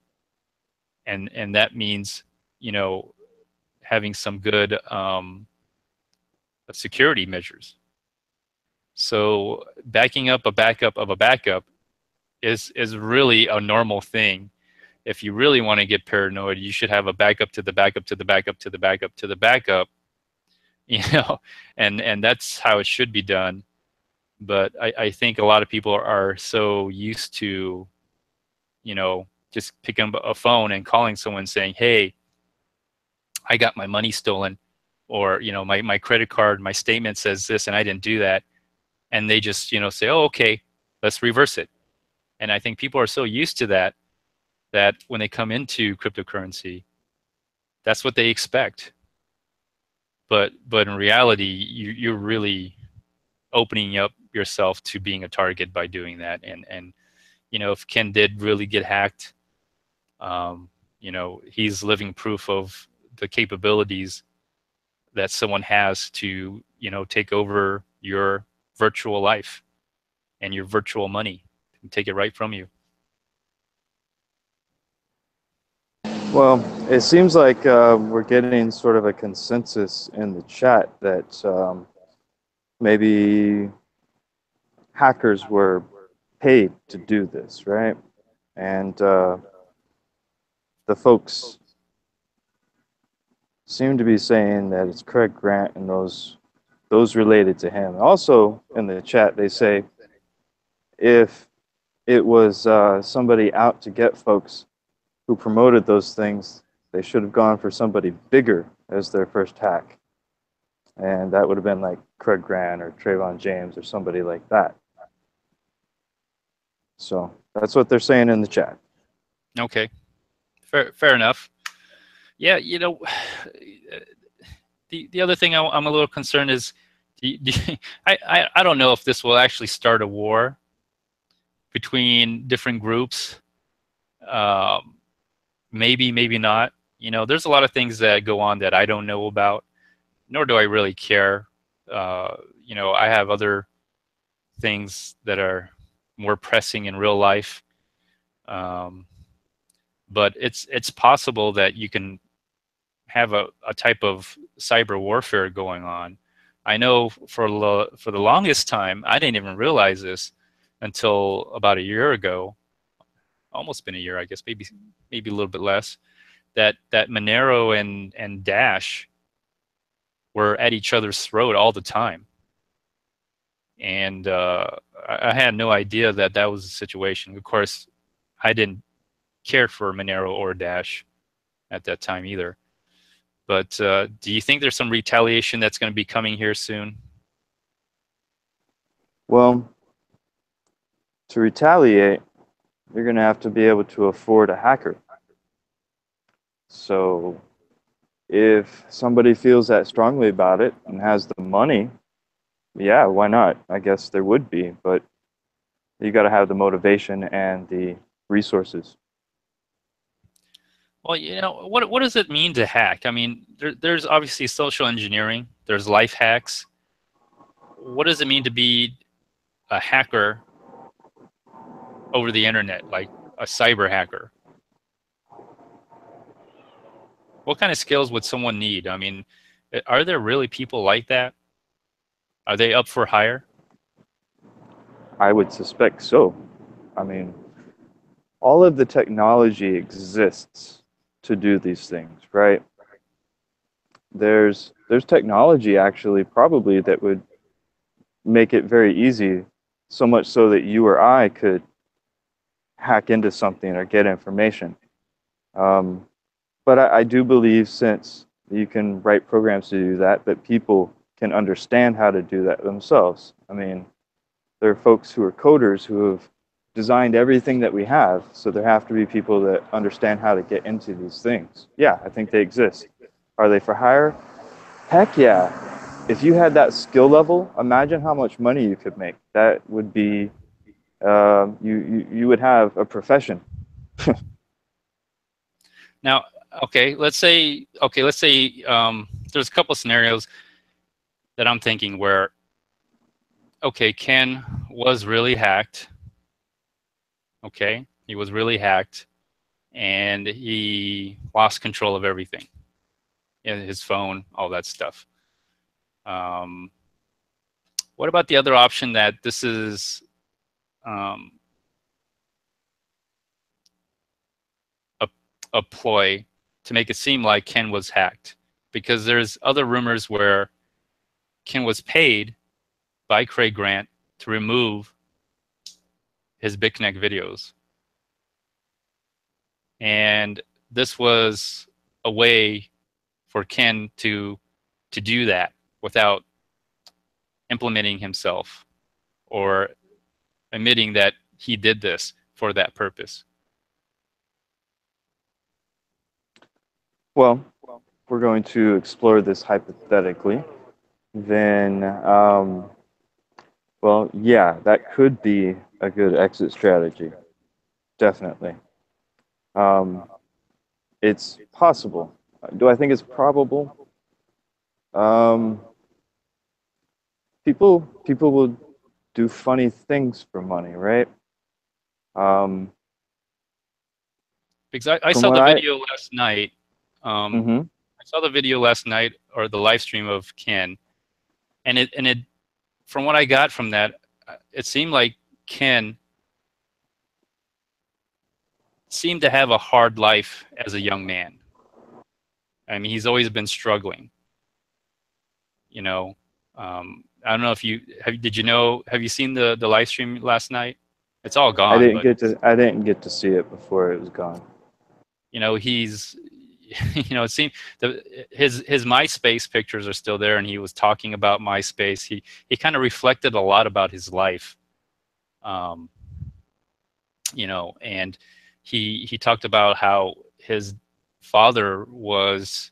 And that means, you know, having some good security measures. So backing up a backup of a backup is really a normal thing. If you really want to get paranoid, you should have a backup to the backup to the backup to the backup to the backup, you know, and that's how it should be done. But I think a lot of people are so used to, you know, just picking up a phone and calling someone saying, hey, I got my money stolen, or, you know, my credit card, my statement says this and I didn't do that. And they just, you know, say, oh, okay, let's reverse it. And I think people are so used to that, that when they come into cryptocurrency, that's what they expect. But in reality, you're really opening up yourself to being a target by doing that. And you know, if Ken did really get hacked, you know, he's living proof of the capabilities that someone has to, you know, take over your virtual life and your virtual money and take it right from you. Well, it seems like we're getting sort of a consensus in the chat that maybe hackers were paid to do this, right? And the folks seem to be saying that it's Craig Grant and those related to him. Also in the chat, they say if it was somebody out to get folks who promoted those things, they should have gone for somebody bigger as their first hack. And that would have been like Craig Grant or Trayvon James or somebody like that. So that's what they're saying in the chat. Okay, fair enough. Yeah, you know, the other thing I'm a little concerned is, I don't know if this will actually start a war between different groups. Maybe not. You know, there's a lot of things that go on that I don't know about, nor do I really care. You know, I have other things that are more pressing in real life. But it's possible that you can have a type of cyber warfare going on. I know for the longest time, I didn't even realize this until about a year ago, almost been a year, I guess, maybe a little bit less, that Monero and Dash were at each other's throat all the time. And I had no idea that that was the situation. Of course, I didn't care for Monero or Dash at that time either. But do you think there's some retaliation that's going to be coming here soon? Well, to retaliate, you're going to have to be able to afford a hacker. So if somebody feels that strongly about it and has the money, yeah, why not? I guess there would be, but you got to have the motivation and the resources. Well, you know, what does it mean to hack? I mean, there's obviously social engineering. There's life hacks. What does it mean to be a hacker over the internet, like a cyber hacker? What kind of skills would someone need? I mean, are there really people like that? Are they up for hire? I would suspect so. I mean, all of the technology exists to do these things, right? There's technology actually probably that would make it very easy, so much so that you or I could hack into something or get information. But I do believe, since you can write programs to do that, that people can understand how to do that themselves. I mean, there are folks who are coders who have designed everything that we have, so there have to be people that understand how to get into these things. Yeah, I think they exist. Are they for hire? Heck yeah. If you had that skill level, imagine how much money you could make. That would be, you would have a profession. Now, let's say there's a couple of scenarios that I'm thinking where, okay, Ken was really hacked. Okay, He was really hacked, and he lost control of everything, his phone, all that stuff. Um, what about the other option that this is um, a, a ploy to make it seem like Ken was hacked? Because there's other rumors where Ken was paid by Craig Grant to remove his BitConnect videos. And this was a way for Ken to do that without implementing himself or admitting that he did this for that purpose. Well, we're going to explore this hypothetically. Then, well, yeah, that could be a good exit strategy. Definitely. Um, it's possible. Do I think it's probable? Um, people will do funny things for money, right? Um, Because I from saw what the I, video last night. Um, mm-hmm. I saw the video last night, or the live stream of Ken, and it from what I got from that, it seemed like Ken seemed to have a hard life as a young man. I mean, he's always been struggling. You know, I don't know if you have. Did you know? Have you seen the live stream last night? It's all gone, but I didn't get to see it before it was gone. he's it seemed his MySpace pictures are still there, and he was talking about MySpace. He kind of reflected a lot about his life, um, and he talked about how his father was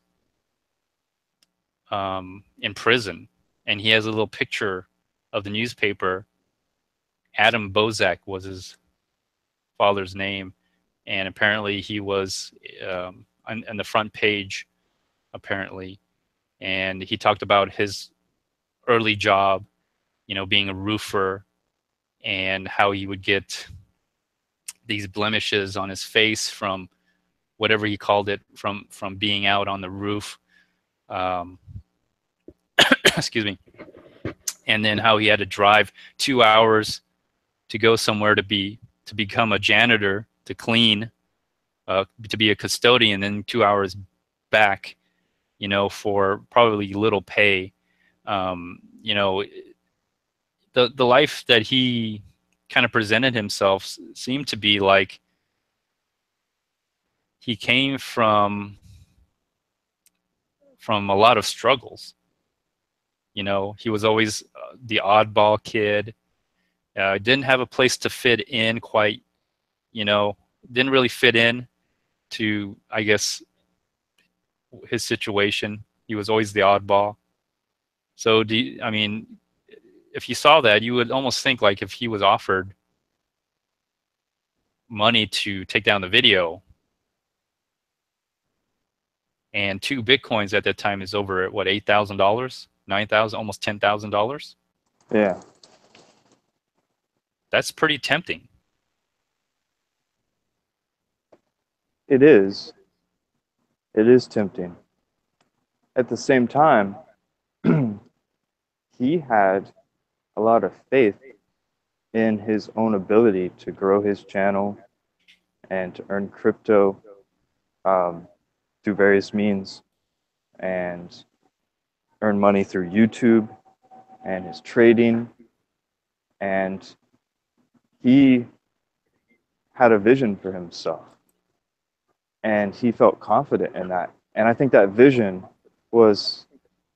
in prison, and he has a little picture of the newspaper. Adam Bozak was his father's name, and apparently he was on the front page, apparently, and he talked about his early job, being a roofer, and how he would get these blemishes on his face from whatever he called it, from being out on the roof. Um, excuse me. And then how he had to drive 2 hours to go somewhere to become a janitor, to clean, to be a custodian, then 2 hours back, for probably little pay. Um, you know, the life that he kind of presented himself seemed to be like he came from a lot of struggles. He was always the oddball kid. Didn't have a place to fit in quite. Didn't really fit in to, I guess, his situation. He was always the oddball. So, I mean, if you saw that, you would almost think like if he was offered money to take down the video, and 2 Bitcoins at that time is over what, $8,000, 9,000, almost $10,000. Yeah, That's pretty tempting. it is. It is tempting. At the same time, he had a lot of faith in his own ability to grow his channel and to earn crypto um, through various means and earn money through YouTube and his trading. And he had a vision for himself and he felt confident in that. And I think that vision was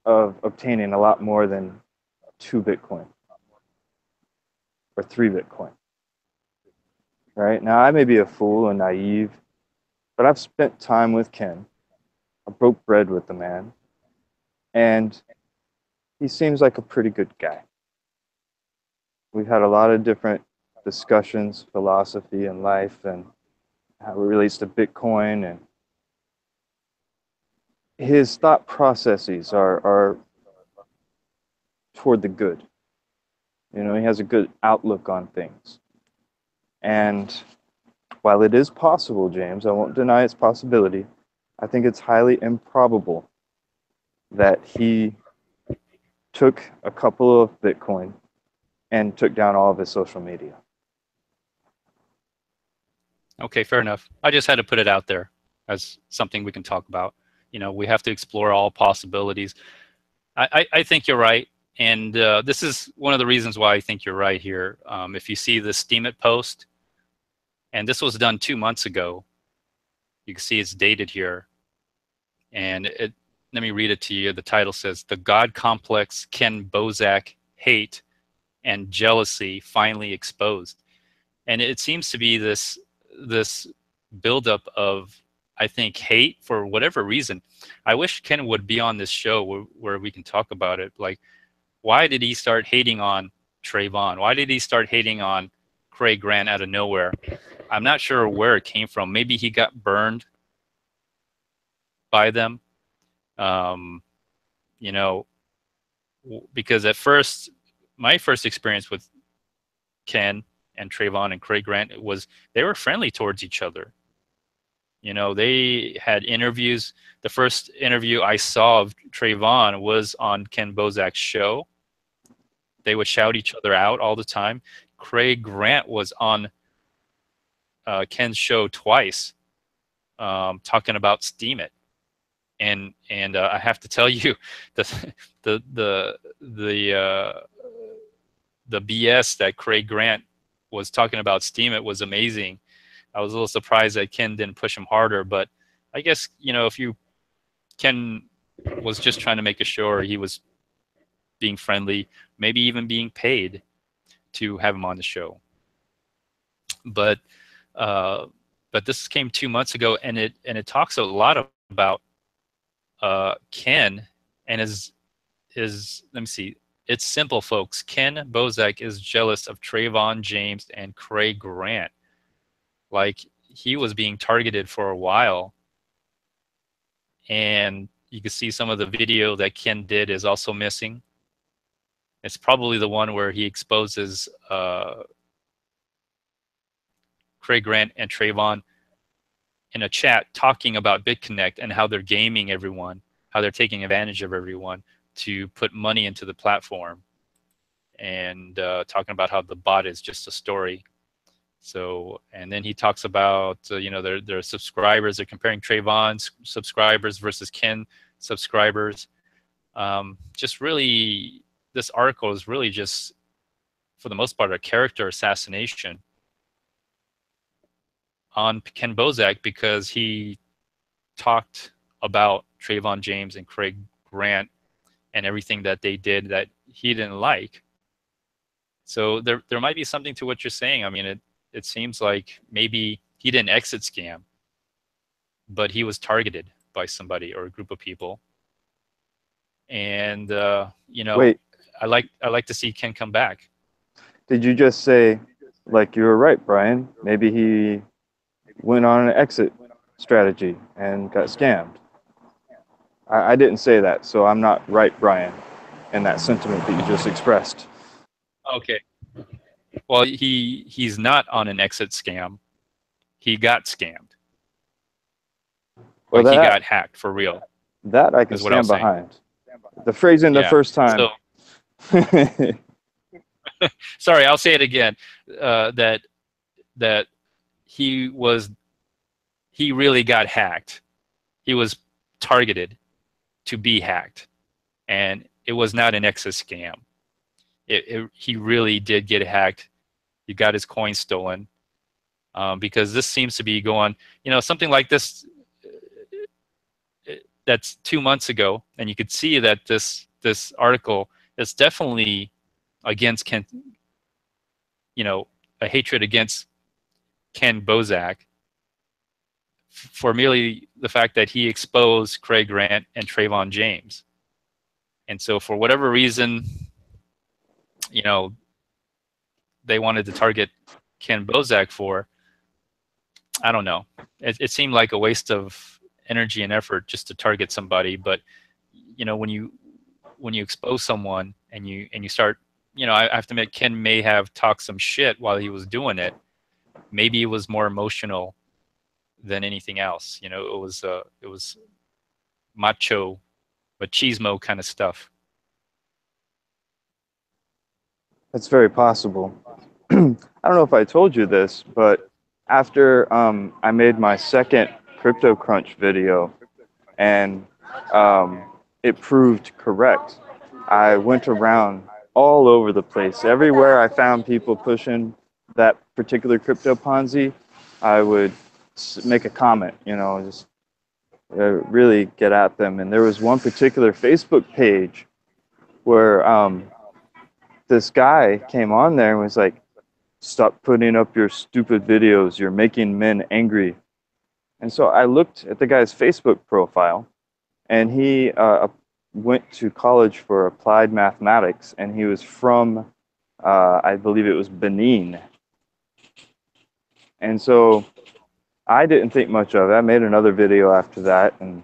of obtaining a lot more than 2 Bitcoin or 3 Bitcoin. Right now, I may be a fool and naive, but I've spent time with Ken. I broke bread with the man, and he seems like a pretty good guy. We've had a lot of different discussions, philosophy and life, and how it relates to Bitcoin. And his thought processes are toward the good. He has a good outlook on things. And While it is possible, James, I won't deny its possibility, I think it's highly improbable that he took a couple of Bitcoin and took down all of his social media. Okay, fair enough. I just had to put it out there as something we can talk about. You know, we have to explore all possibilities. I think you're right. And this is one of the reasons why I think you're right here. If you see the Steemit post, and this was done 2 months ago, you can see it's dated here. And let me read it to you. The title says, "The God Complex, Ken Bozak Hate and Jealousy Finally Exposed." And it seems to be this buildup of, I think, hate for whatever reason. I wish Ken would be on this show where we can talk about it. Like, why did he start hating on Trayvon? Why did he start hating on Craig Grant out of nowhere? I'm not sure where it came from. Maybe he got burned by them. You know, because at first, my first experience with Ken and Trayvon and Craig Grant was they were friendly towards each other. You know, they had interviews. The first interview I saw of Trayvon was on Ken Bozak's show. They would shout each other out all the time. Craig Grant was on Ken's show twice, talking about Steemit, and I have to tell you, the BS that Craig Grant was talking about Steemit was amazing. I was a little surprised that Ken didn't push him harder, but I guess, you know, Ken was just trying to make a show, or he was being friendly, maybe even being paid to have him on the show. But this came 2 months ago, and it talks a lot about Ken and his let me see. It's simple, folks. Ken Bozak is jealous of Trayvon James and Craig Grant. Like, he was being targeted for a while. And you can see some of the video that Ken did is also missing. It's probably the one where he exposes Craig Grant and Trayvon in a chat talking about BitConnect and how they're gaming everyone, how they're taking advantage of everyone to put money into the platform, and talking about how the bot is just a story. So, and then he talks about, you know, their subscribers. They're comparing Trayvon's subscribers versus Ken subscribers. Just really, this article is really just, for the most part, a character assassination on Ken Bozak, because he talked about Trayvon James and Craig Grant and everything that they did that he didn't like. So there might be something to what you're saying. I mean, it seems like maybe he didn't exit scam, but he was targeted by somebody or a group of people. And you know, Wait, I like to see Ken come back. did you just say, like, you were right, Brian? Maybe he went on an exit strategy and got scammed. I didn't say that, so I'm not right, Brian, in that sentiment that you just expressed. Okay. Well, he's not on an exit scam. He got scammed. Well, Like, he got hacked for real. that I can Is what I stand was saying. behind. The phrasing the Yeah. first time. So, sorry, I'll say it again. That he really got hacked. He was targeted to be hacked, and it was not an exit scam. He really did get hacked. He got his coin stolen, because this seems to be going, you know, something like this. That's 2 months ago, and you could see that this article is definitely against Ken. You know, a hatred against Ken Bozak for merely the fact that he exposed Craig Grant and Trayvon James. And so, for whatever reason, you know, they wanted to target Ken Bozak for, I don't know. It seemed like a waste of energy and effort just to target somebody. But, you know, when you expose someone and you start, you know, I have to admit, Ken may have talked some shit while he was doing it, maybe it was more emotional than anything else. You know, it was machismo kind of stuff. That's very possible. I don't know if I told you this, but after I made my second Crypto Crunch video and um, it proved correct, I went around all over the place. Everywhere I found people pushing that particular crypto Ponzi, I would make a comment, you know, just really get at them. And there was one particular Facebook page where this guy came on there and was like, "Stop putting up your stupid videos. You're making men angry." And so I looked at the guy's Facebook profile, and he went to college for applied mathematics, and he was from, I believe it was Benin. And so I didn't think much of it. I made another video after that, and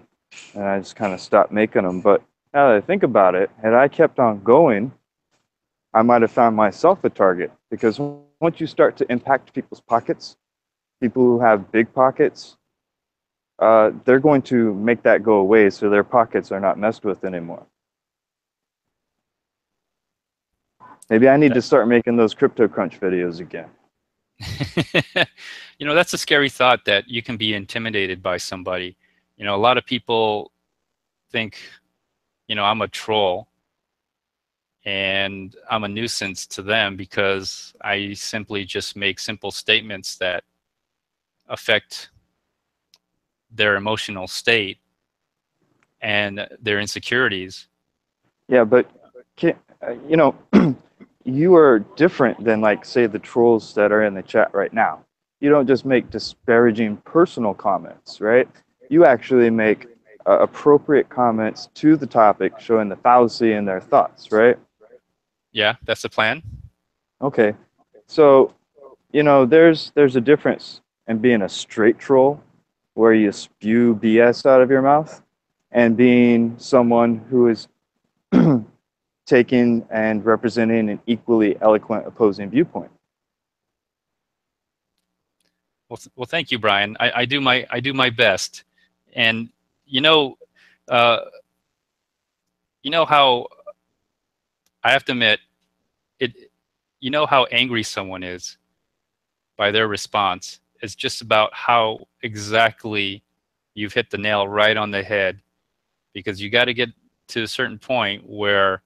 I just kind of stopped making them. But now that I think about it, had I kept on going, I might have found myself a target, because once you start to impact people's pockets, people who have big pockets, they're going to make that go away so their pockets are not messed with anymore. Maybe I need to start making those Crypto Crunch videos again. You know, that's a scary thought, that you can be intimidated by somebody. You know, a lot of people think, you know, I'm a troll and I'm a nuisance to them because I simply just make simple statements that affect their emotional state and their insecurities. Yeah, but you know, you are different than, like, say, the trolls that are in the chat right now. You don't just make disparaging personal comments, right? You actually make appropriate comments to the topic, showing the fallacy in their thoughts, right? Yeah, that's the plan. Okay, so you know, there's a difference in being a straight troll, where you spew BS out of your mouth, and being someone who is taking and representing an equally eloquent opposing viewpoint. Well, thank you, Brian. I do my best, and you know, uh, you know how I have to admit it. You know how angry someone is by their response. It's just about how exactly you've hit the nail right on the head, because you got to get to a certain point where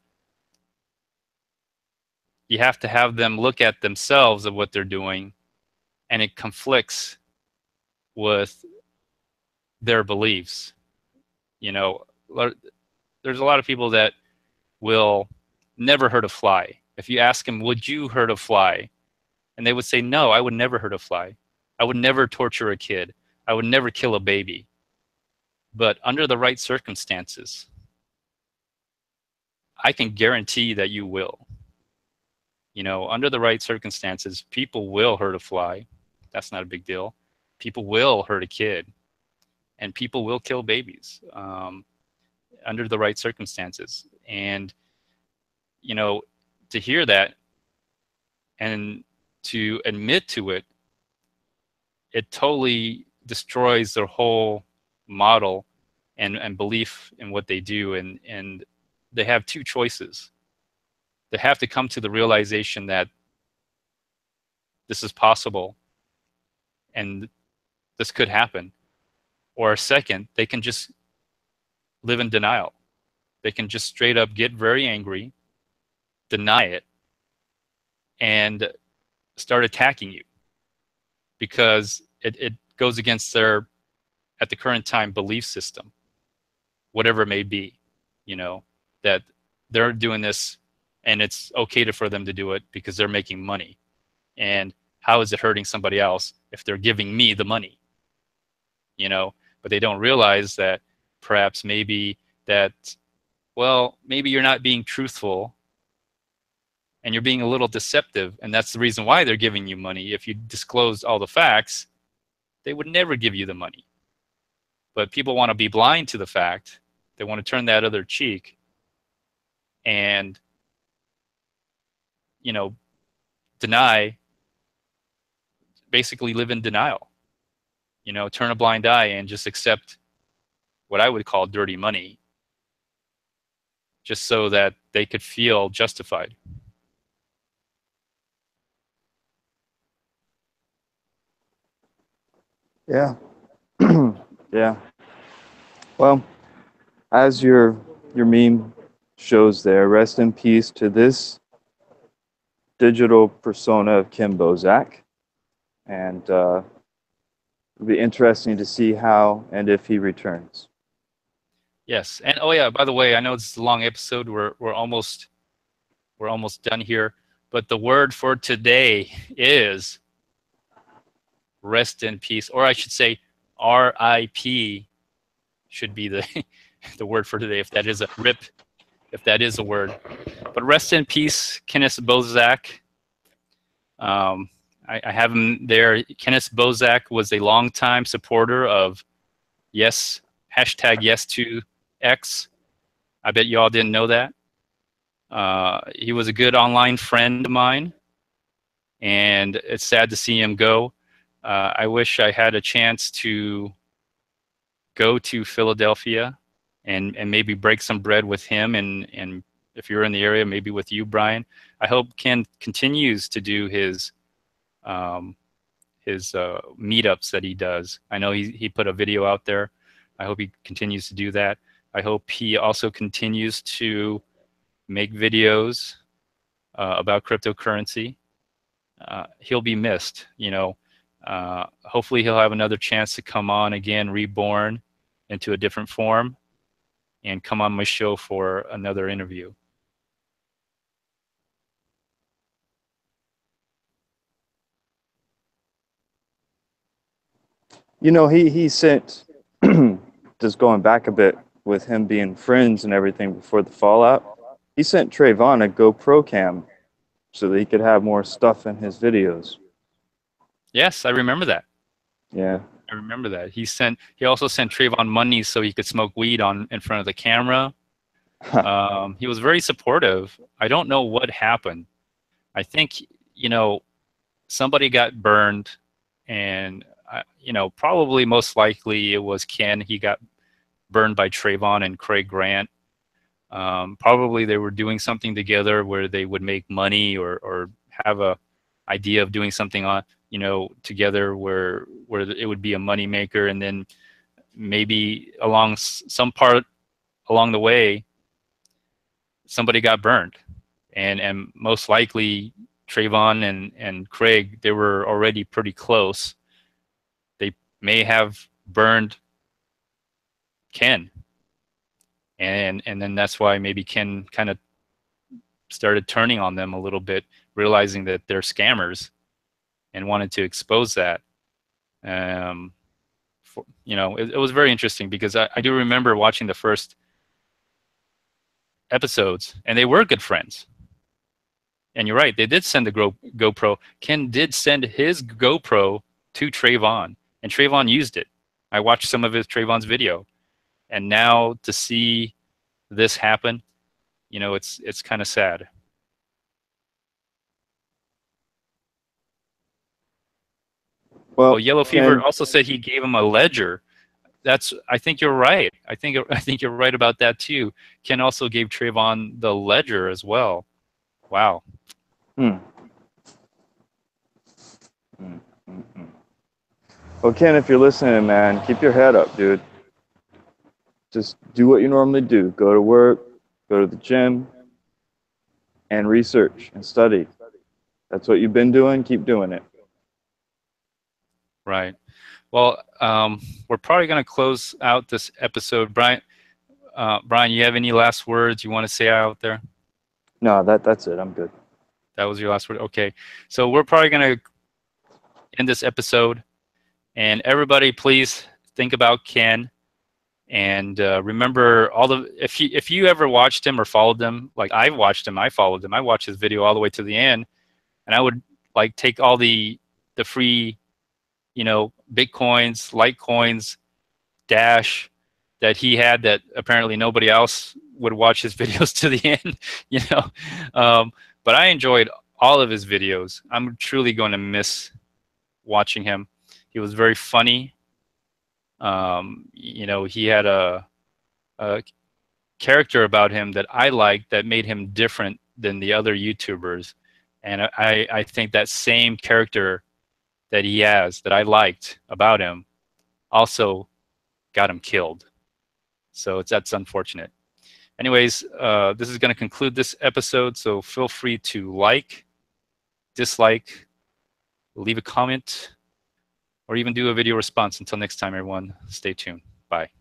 you have to have them look at themselves of what they're doing, and it conflicts with their beliefs. You know, there's a lot of people that will never hurt a fly. If you ask them, would you hurt a fly? And they would say, no, I would never hurt a fly. I would never torture a kid. I would never kill a baby. But under the right circumstances, I can guarantee that you will. You know, under the right circumstances, people will hurt a fly. That's not a big deal. People will hurt a kid, and people will kill babies under the right circumstances. And, you know, to hear that and to admit to it, it totally destroys their whole model and belief in what they do. And they have two choices. They have to come to the realization that this is possible and this could happen. Or second, they can just live in denial. They can just straight up get very angry, deny it, and start attacking you, because it goes against their, at the current time, belief system, whatever it may be, you know, that they're doing this and it's okay for them to do it because they're making money. And how is it hurting somebody else if they're giving me the money? You know, but they don't realize that perhaps maybe that, well, maybe you're not being truthful and you're being a little deceptive, and that's the reason why they're giving you money. If you disclosed all the facts, they would never give you the money. But people want to be blind to the fact. They want to turn that other cheek and, you know, deny basically live in denial, you know, turn a blind eye and just accept what I would call dirty money, just so that they could feel justified. Yeah. Yeah. Well, as your meme shows there, rest in peace to this digital persona of Kim Bozak. And it'll be interesting to see how and if he returns. Yes, and oh yeah, by the way, I know it's a long episode. We're almost done here, but the word for today is rest in peace, or I should say, R.I.P. should be the the word for today, if that is a rip, if that is a word. But rest in peace, Kenneth Bozak. I have him there. Kenneth Bozak was a longtime supporter of yes, hashtag yes to X. I bet you all didn't know that. He was a good online friend of mine, and it's sad to see him go. I wish I had a chance to go to Philadelphia and maybe break some bread with him, and if you're in the area, maybe with you, Brian. I hope Ken continues to do his meetups that he does. I know he put a video out there. I hope he continues to do that. I hope he also continues to make videos about cryptocurrency. He'll be missed, you know. Hopefully he'll have another chance to come on again, reborn into a different form, and come on my show for another interview. You know, he sent, just going back a bit with him being friends and everything before the fallout, he sent Trayvon a GoPro cam so that he could have more stuff in his videos. Yes, I remember that. Yeah. I remember that. He also sent Trayvon money so he could smoke weed in front of the camera. He was very supportive. I don't know what happened. I think, you know, somebody got burned, and you know, probably most likely it was Ken. He got burned by Trayvon and Craig Grant. Probably they were doing something together where they would make money or have a idea of doing something on, you know, together where it would be a money maker, and then maybe along some part along the way somebody got burned, and most likely Trayvon and Craig, they were already pretty close. They may have burned Ken, and then that's why maybe Ken kind of started turning on them a little bit, realizing that they're scammers, and wanted to expose that. You know, it was very interesting because I do remember watching the first episodes, and they were good friends. And you're right, they did send the GoPro. Ken did send his GoPro to Trayvon, and Trayvon used it. I watched some of Trayvon's video, and now to see this happen, you know, it's kind of sad. Well, Yellow Fever also said he gave him a ledger. I think you're right. I think you're right about that too. Ken also gave Trayvon the ledger as well. Wow. Well, Ken, if you're listening, man, keep your head up, dude. Just do what you normally do. Go to work, go to the gym, and research and study. That's what you've been doing. Keep doing it. Right. Well, we're probably going to close out this episode. Brian, you have any last words you want to say out there? No, that's it. I'm good. That was your last word? Okay. So we're probably going to end this episode. And everybody, please think about Ken. And remember if you ever watched him or followed him, like I've watched him, I followed him. I watched his video all the way to the end. And I would like take all the free, you know, Bitcoins, Litecoins, Dash that he had that apparently nobody else would watch his videos to the end, you know. But I enjoyed all of his videos. I'm truly going to miss watching him. He was very funny. You know, he had a character about him that I liked that made him different than the other YouTubers. And I think that same character that he has that I liked about him also got him killed. So that's unfortunate. Anyways, this is going to conclude this episode. So feel free to like, dislike, leave a comment, or even do a video response. Until next time, everyone, stay tuned. Bye.